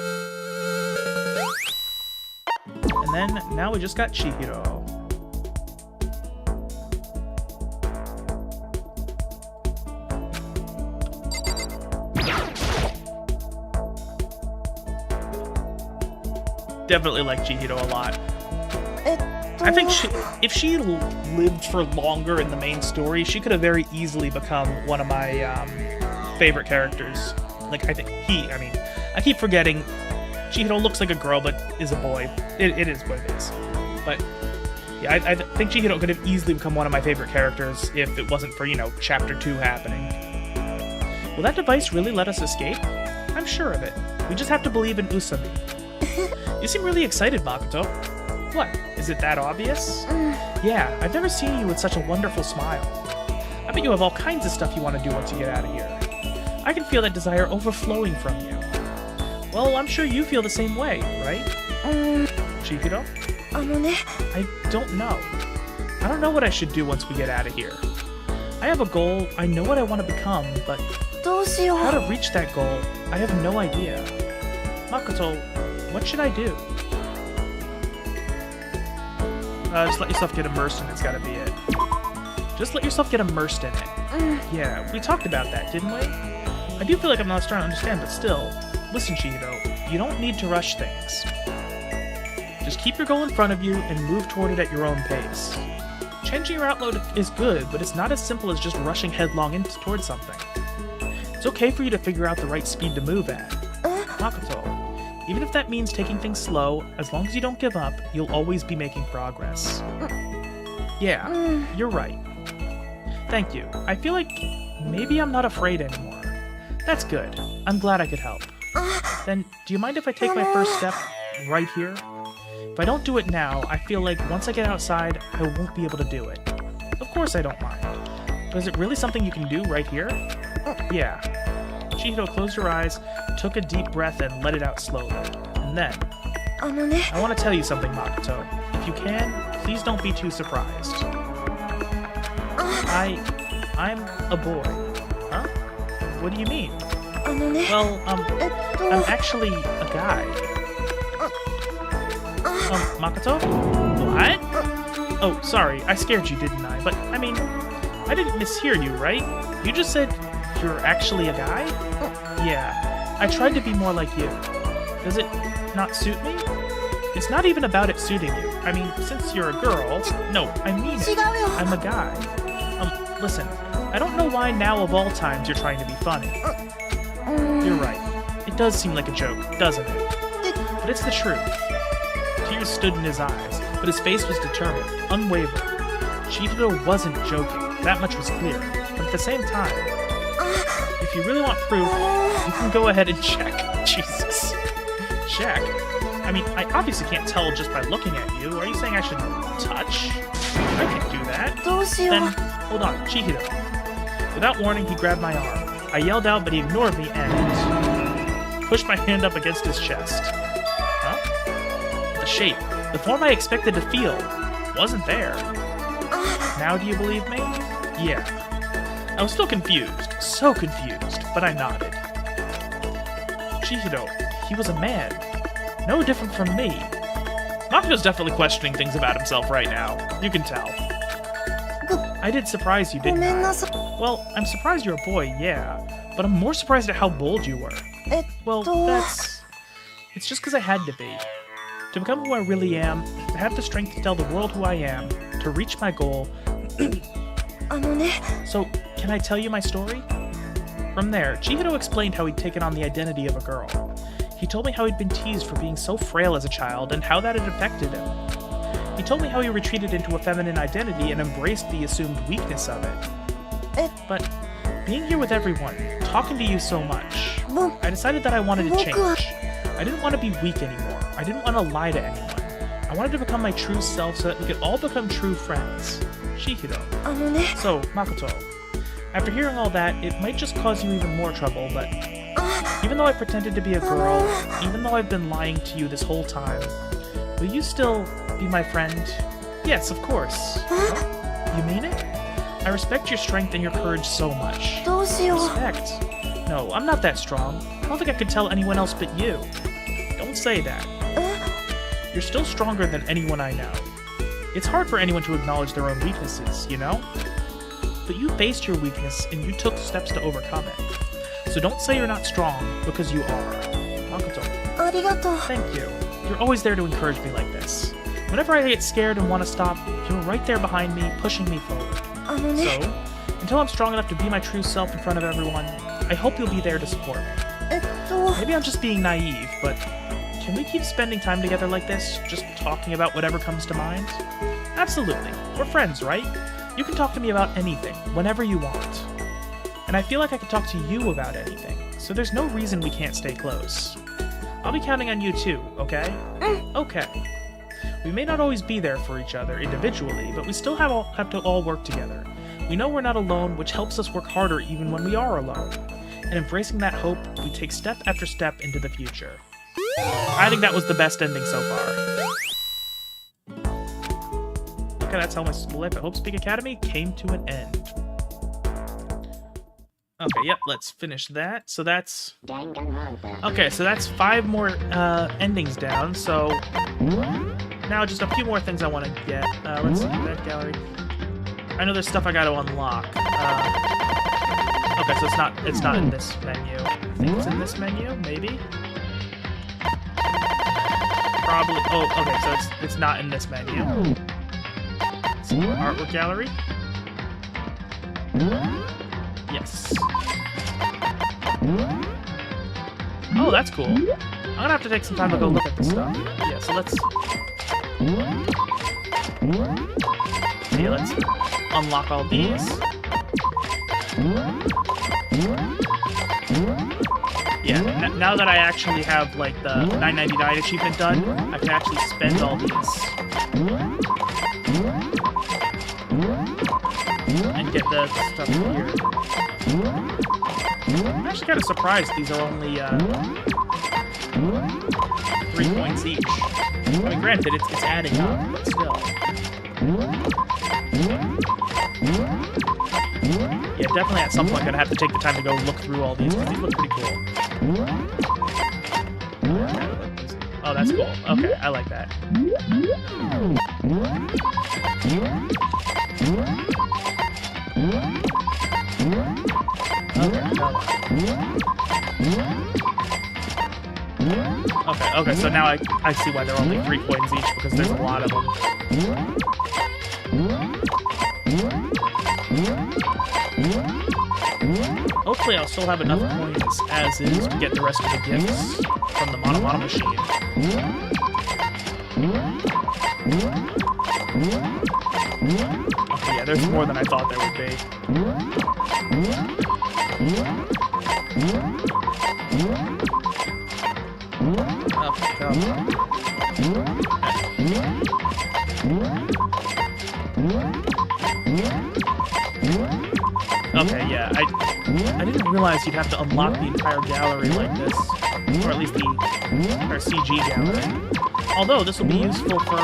And then, now we just got Chihiro. Definitely like Chihiro a lot. I think if she lived for longer in the main story, she could have very easily become one of my favorite characters. Like, I keep forgetting Chihiro looks like a girl but is a boy. It is what it is. But yeah, I think Chihiro could have easily become one of my favorite characters if it wasn't for, Chapter 2 happening. Will that device really let us escape? I'm sure of it. We just have to believe in Usami. You seem really excited, Makoto. What? Is it that obvious? Yeah, I've never seen you with such a wonderful smile. I bet you have all kinds of stuff you want to do once you get out of here. I can feel that desire overflowing from you. Well, I'm sure you feel the same way, right? Chihiro? I don't know. I don't know what I should do once we get out of here. I have a goal, I know what I want to become, but how to reach that goal, I have no idea. Makoto, what should I do? Just let yourself get immersed in it's gotta be it. Just let yourself get immersed in it. Yeah, we talked about that, didn't we? I do feel like I'm not starting to understand, but still. Listen, Chihiro, you don't need to rush things. Just keep your goal in front of you and move toward it at your own pace. Changing your outlook is good, but it's not as simple as just rushing headlong towards something. It's okay for you to figure out the right speed to move at. Makoto, even if that means taking things slow, as long as you don't give up, you'll always be making progress. Yeah, you're right. Thank you. I feel like maybe I'm not afraid anymore. That's good. I'm glad I could help. Then, do you mind if I take my first step right here? If I don't do it now, I feel like once I get outside, I won't be able to do it. Of course I don't mind. But is it really something you can do right here? Yeah. Chihiro closed her eyes, took a deep breath, and let it out slowly. And then, I want to tell you something, Makoto. If you can, please don't be too surprised. I'm a boy. Huh? What do you mean? Well, I'm actually a guy. Makoto? What? Oh, sorry, I scared you, didn't I? But, I didn't mishear you, right? You just said you're actually a guy? Yeah, I tried to be more like you. Does it not suit me? It's not even about it suiting you. Since you're a girl... No, I mean it. I'm a guy. Listen, I don't know why now of all times you're trying to be funny. You're right. It does seem like a joke, doesn't it? But it's the truth. Tears stood in his eyes, but his face was determined, unwavering. Chihiro wasn't joking, that much was clear. But at the same time, if you really want proof, you can go ahead and check. Jesus. Check? I obviously can't tell just by looking at you. Are you saying I should touch? I can't do that. Then, hold on, Chihiro. Without warning, he grabbed my arm. I yelled out, but he ignored me, and... pushed my hand up against his chest. Huh? The shape, the form I expected to feel, wasn't there. Now do you believe me? Yeah. I was still confused, so confused, but I nodded. Chihiro, he was a man. No different from me. Makoto's definitely questioning things about himself right now. You can tell. I did surprise you, didn't I? Well, I'm surprised you're a boy, yeah. But I'm more surprised at how bold you were. Well, it's just because I had to be. To become who I really am, to have the strength to tell the world who I am, to reach my goal. So, can I tell you my story? From there, Chihiro explained how he'd taken on the identity of a girl. He told me how he'd been teased for being so frail as a child and how that had affected him. He told me how he retreated into a feminine identity and embraced the assumed weakness of it. But being here with everyone, talking to you so much, I decided that I wanted to change. I didn't want to be weak anymore. I didn't want to lie to anyone. I wanted to become my true self so that we could all become true friends. Chihiro. So, Makoto, after hearing all that, it might just cause you even more trouble, but even though I pretended to be a girl, even though I've been lying to you this whole time, will you still be my friend? Yes, of course. You mean it? I respect your strength and your courage so much. Respect? No, I'm not that strong. I don't think I could tell anyone else but you. Don't say that. You're still stronger than anyone I know. It's hard for anyone to acknowledge their own weaknesses, you know? But you faced your weakness and you took steps to overcome it. So don't say you're not strong, because you are. Makoto. Thank you. You're always there to encourage me like this. Whenever I get scared and want to stop, you're right there behind me, pushing me forward. So, until I'm strong enough to be my true self in front of everyone, I hope you'll be there to support me. Maybe I'm just being naive, but can we keep spending time together like this, just talking about whatever comes to mind? Absolutely. We're friends, right? You can talk to me about anything, whenever you want. And I feel like I can talk to you about anything, so there's no reason we can't stay close. I'll be counting on you too, okay? Okay. We may not always be there for each other individually, but we still have to all work together. We know we're not alone, which helps us work harder even when we are alone. And embracing that hope, we take step after step into the future. I think that was the best ending so far. Okay, that's how my school life at Hope Speak Academy came to an end. Okay, yep, let's finish that. So that's... Okay, so that's 5 more endings down, so... Now just a few more things I want to get. Let's see, event gallery. I know there's stuff I got to unlock. Okay, so it's not in this menu. I think it's in this menu, maybe? Probably. Oh, okay, so it's not in this menu. So, artwork gallery. Yes. Oh, that's cool. I'm gonna have to take some time to go look at this stuff. Yeah, so let's... Okay, let's unlock all these. Yeah, now that I actually have, like, the 9.99 achievement done, I can actually spend all these. And get the stuff here. I'm actually kind of surprised these are only, 3 points each. I mean, granted, it's adding up, but still. Yeah, definitely at some point I'm gonna have to take the time to go look through all these, because these look pretty cool. Oh, that's cool. Okay, I like that. Okay, so now I see why they're only 3 coins each, because there's a lot of them. Hopefully I'll still have enough coins as is to get the rest of the gifts from the Mono machine. Okay, yeah, there's more than I thought there would be. Oh, God. Okay, yeah, I didn't realize you'd have to unlock the entire gallery like this. or at least our CG gallery. Although this will be useful for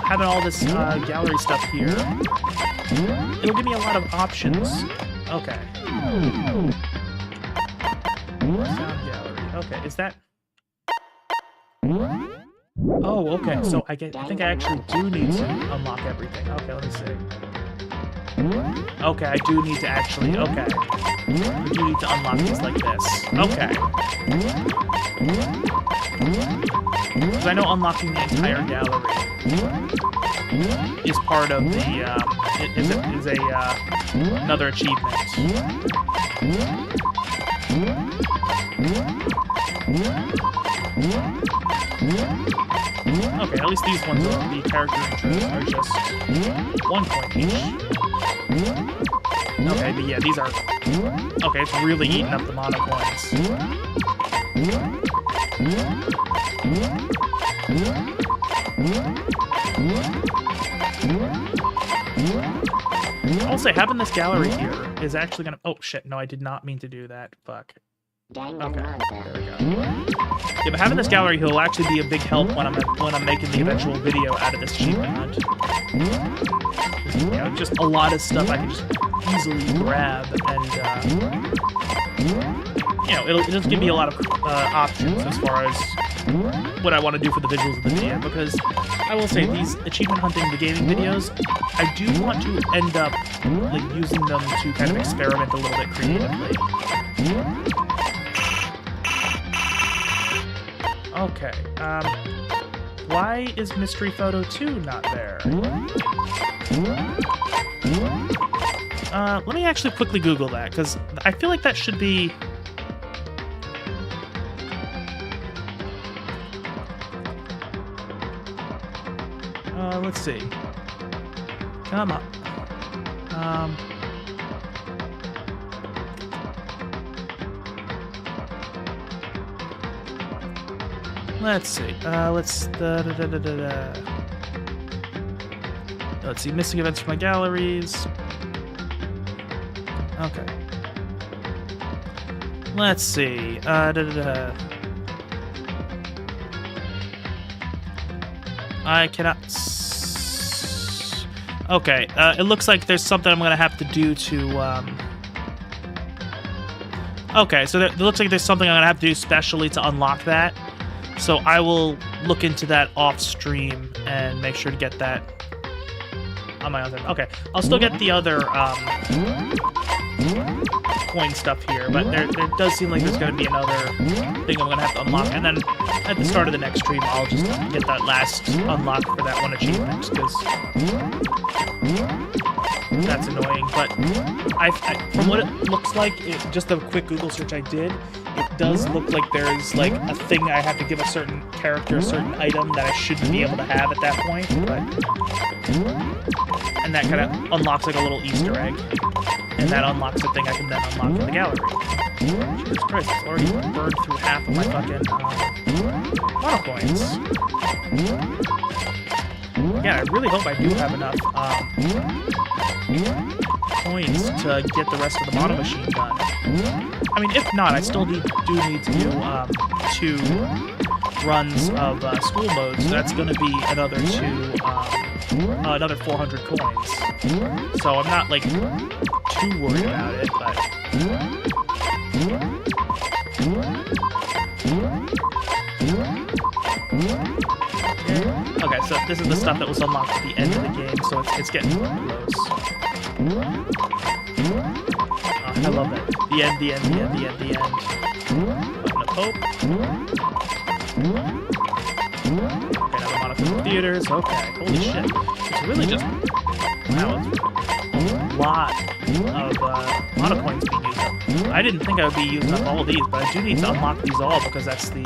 having all this gallery stuff here. It'll give me a lot of options. Okay. Sound gallery. Okay, is that... Oh, okay. So I think I actually do need to unlock everything. Okay, let me see. Okay, I do need to actually... Okay. I do need to unlock these like this. Okay. Because I know unlocking the entire gallery is part of the, another achievement. Okay, at least these ones, the character intros, are just 1 point each. Okay, but yeah, these are... Okay, it's really eating up the mono coins. I'll say, having this gallery here is actually gonna... Oh, shit, no, I did not mean to do that. Fuck. Okay, there we go. Yeah, but having this gallery here will actually be a big help when I'm making the eventual video out of this achievement hunt. You know, just a lot of stuff I can just easily grab, and you know, it'll just give me a lot of options as far as what I want to do for the visuals of the video. Because I will say, these achievement hunting, the gaming videos, I do want to end up like using them to kind of experiment a little bit creatively. Okay, why is Mystery Photo 2 not there? Let me actually quickly Google that, because I feel like that should be... let's see. Come on. Let's see. Let's see. Missing events from my galleries. Okay. Let's see. I cannot. Okay. It looks like there's something I'm gonna have to do to. Okay, so it looks like there's something I'm gonna have to do specially to unlock that. So I will look into that off stream and make sure to get that on my own time. Okay, I'll still get the other coin stuff here, but there does seem like there's going to be another thing I'm going to have to unlock. And then at the start of the next stream, I'll just get that last unlock for that one achievement, because that's annoying. But from what it looks like, just a quick Google search I did, it does look like there's like a thing I have to give a certain character, a certain item that I shouldn't be able to have at that point. But, and that kind of unlocks like a little Easter egg. And that unlocks a thing I can then unlock in the gallery. Jesus Christ, it's already burned through half of my fucking mono coins. Yeah, I really hope I do have enough coins to get the rest of the mono machine done. I mean, if not, I still do need to do 2 runs of school modes. So that's going to be another 400 coins. So I'm not like too worried about it, but okay, so this is the stuff that was unlocked at the end of the game, so it's getting close. Oh, I love that. The end. Button of hope. Okay, now the monochrome theaters. Okay, holy shit. It's really just... Wow, it's a lot of monocoins being used up. I didn't think I would be using up all of these, but I do need to unlock these all, because that's the,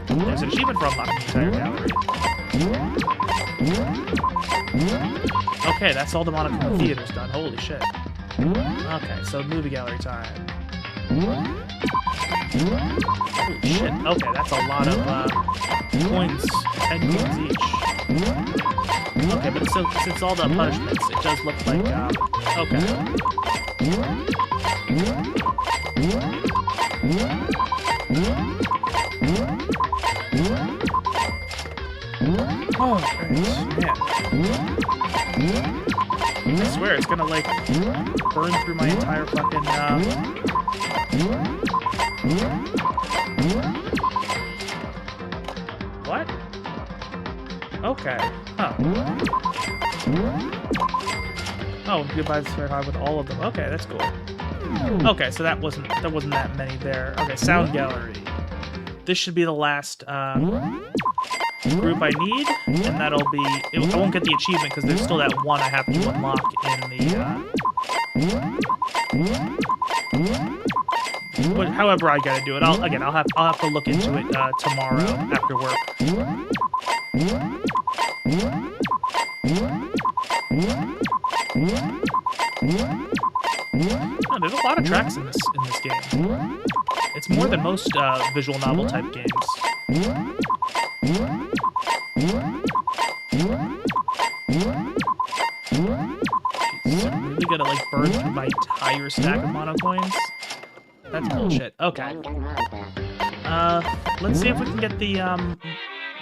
there's an achievement for unlocking the entire gallery. Okay, that's all the monochrome theaters done. Holy shit. Okay, so movie gallery time. Holy shit. Okay, that's a lot of coins. 10 coins each. Okay, but since all the punishments, it does look like, okay. I swear, it's gonna, like, burn through my entire fucking, What? Okay. Huh. Oh, goodbye to hard with all of them. Okay, that's cool. Okay, so there wasn't that many there. Okay, sound gallery. This should be the last group I need, and that'll be. I won't get the achievement because there's still that one I have to unlock in the. However, I gotta do it. I'll have to look into it tomorrow after work. Oh, there's a lot of tracks in this game. It's more than most visual novel type games. Jeez, I'm really gonna like burn through my entire stack of mono coins. That's bullshit. Okay. Let's see if we can get the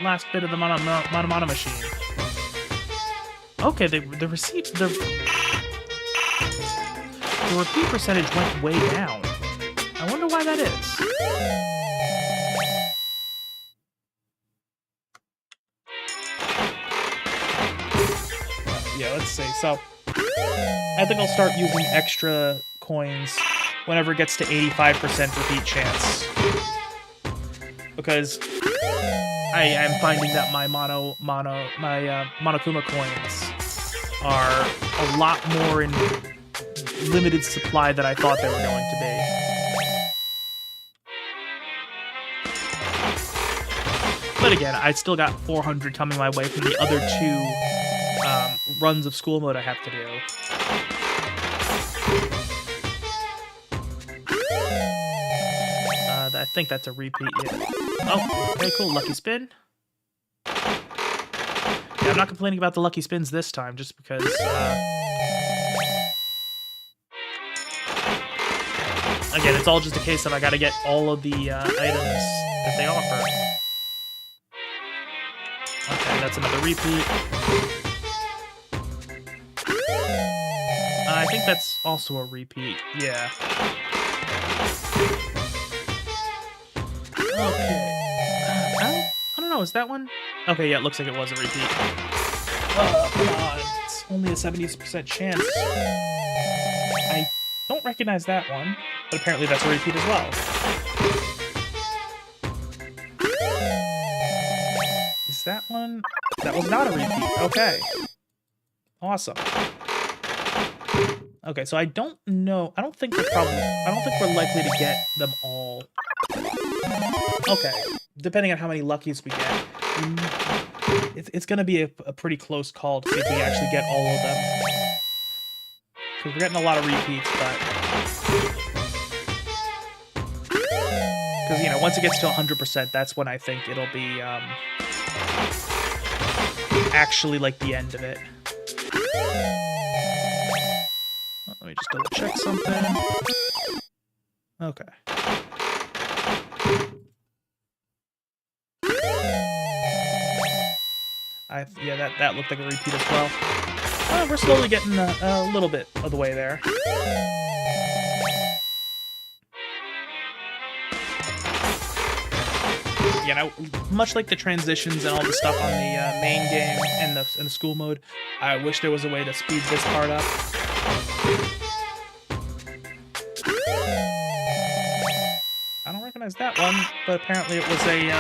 last bit of the mono machine. Okay, the repeat percentage went way down. I wonder why that is. Yeah, let's see. So, I think I'll start using extra coins whenever it gets to 85% repeat chance. Because I am finding that my Monokuma coins are a lot more in limited supply than I thought they were going to be. But again, I still got 400 coming my way from the other two runs of school mode I have to do. I think that's a repeat, yeah. Oh, okay, cool. Lucky spin. Yeah, I'm not complaining about the lucky spins this time, just because, again, it's all just a case of I gotta get all of the items that they offer. Okay, that's another repeat. I think that's also a repeat, yeah. Okay. I don't know, is that one? Okay, yeah, it looks like it was a repeat. Oh, come on. It's only a 70% chance. I don't recognize that one, but apparently that's a repeat as well. Is that one? That was not a repeat. Okay. Awesome. Okay, so I don't know. I don't think we're likely to get them all. Okay, depending on how many luckies we get, it's going to be a pretty close call to see if we actually get all of them. Because we're getting a lot of repeats, but... Because, you know, once it gets to 100%, that's when I think it'll be, actually, like, the end of it. Let me just double check something. Okay. Yeah, that looked like a repeat as well. We're slowly getting a little bit of the way there. You know, much like the transitions and all the stuff on the main game and the school mode, I wish there was a way to speed this part up. I don't recognize that one, but apparently it was a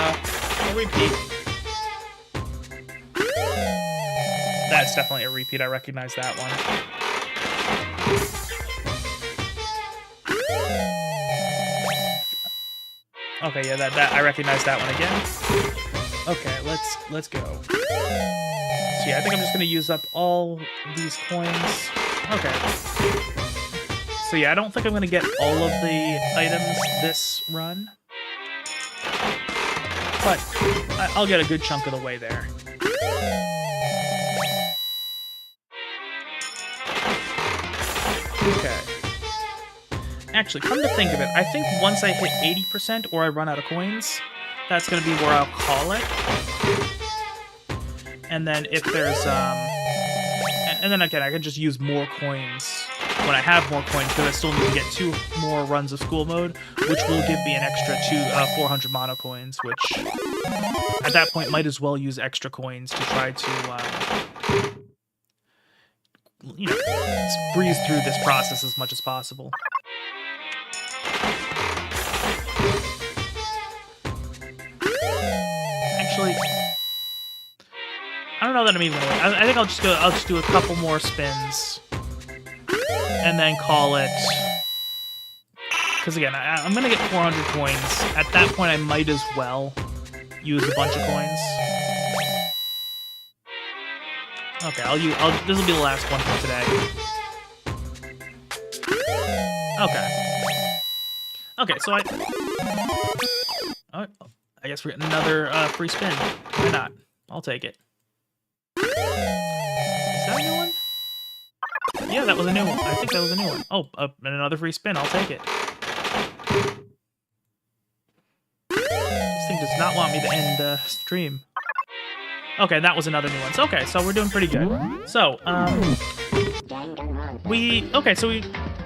repeat. That's definitely a repeat. I recognize that one. Okay, yeah, that I recognize that one again. Okay, let's go. So yeah, I think I'm just gonna use up all these coins. Okay. So yeah, I don't think I'm gonna get all of the items this run, but I'll get a good chunk of the way there. Okay. Actually, come to think of it, I think once I hit 80% or I run out of coins, that's going to be where I'll call it. And then if there's, And then again, I can just use more coins when I have more coins, because I still need to get 2 more runs of school mode, which will give me an extra 400 mono coins, which at that point might as well use extra coins to try to, breeze through this process as much as possible. Actually, I don't know that I'm even gonna wait. I think I'll just do a couple more spins and then call it. Because again, I'm gonna get 400 coins. At that point, I might as well use a bunch of coins. Okay, this will be the last one for today. Okay, so I guess we're getting another free spin. Why not? I'll take it. Is that a new one? Yeah, that was a new one. I think that was a new one. Oh, and another free spin. I'll take it. This thing does not want me to end stream. Okay, that was another new one. So, okay, so we're doing pretty good. So,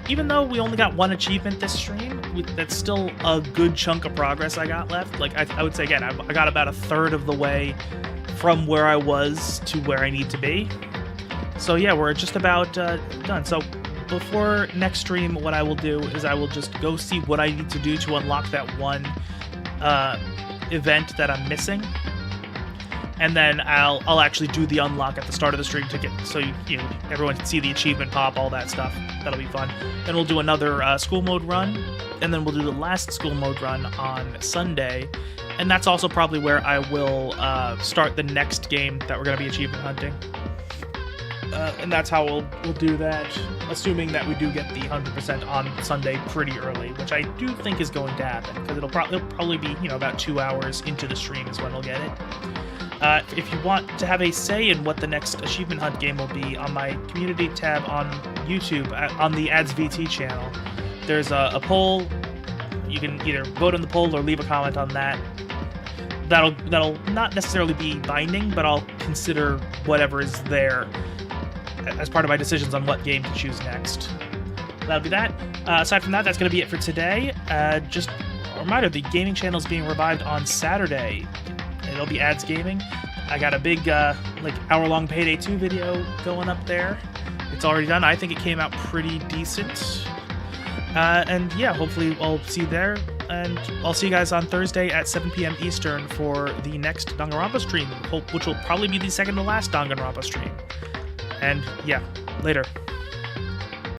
even though we only got 1 achievement this stream, that's still a good chunk of progress I got left. Like, I would say, again, I got about 1/3 of the way from where I was to where I need to be. So, yeah, we're just about done. So, before next stream, what I will do is I will just go see what I need to do to unlock that one event that I'm missing. And then I'll actually do the unlock at the start of the stream to get so everyone can see the achievement pop, all that stuff. That'll be fun. Then we'll do another school mode run, and then we'll do the last school mode run on Sunday, and that's also probably where I will start the next game that we're gonna be achievement hunting. And that's how we'll do that, assuming that we do get the 100% on Sunday pretty early, which I do think is going to happen, because it'll probably be about 2 hours into the stream is when we'll get it. If you want to have a say in what the next Achievement Hunt game will be, on my community tab on YouTube, on the AdsVT channel, there's a poll. You can either vote on the poll or leave a comment on that. That'll not necessarily be binding, but I'll consider whatever is there as part of my decisions on what game to choose next. That'll be that. Aside from that, that's going to be it for today. Just a reminder, the gaming channel is being revived on Saturday. It'll be Ads Gaming. I got a big, hour-long Payday 2 video going up there. It's already done. I think it came out pretty decent. And yeah, hopefully I'll see you there. And I'll see you guys on Thursday at 7 p.m. Eastern for the next Danganronpa stream, which will probably be the second to last Danganronpa stream. And yeah, later.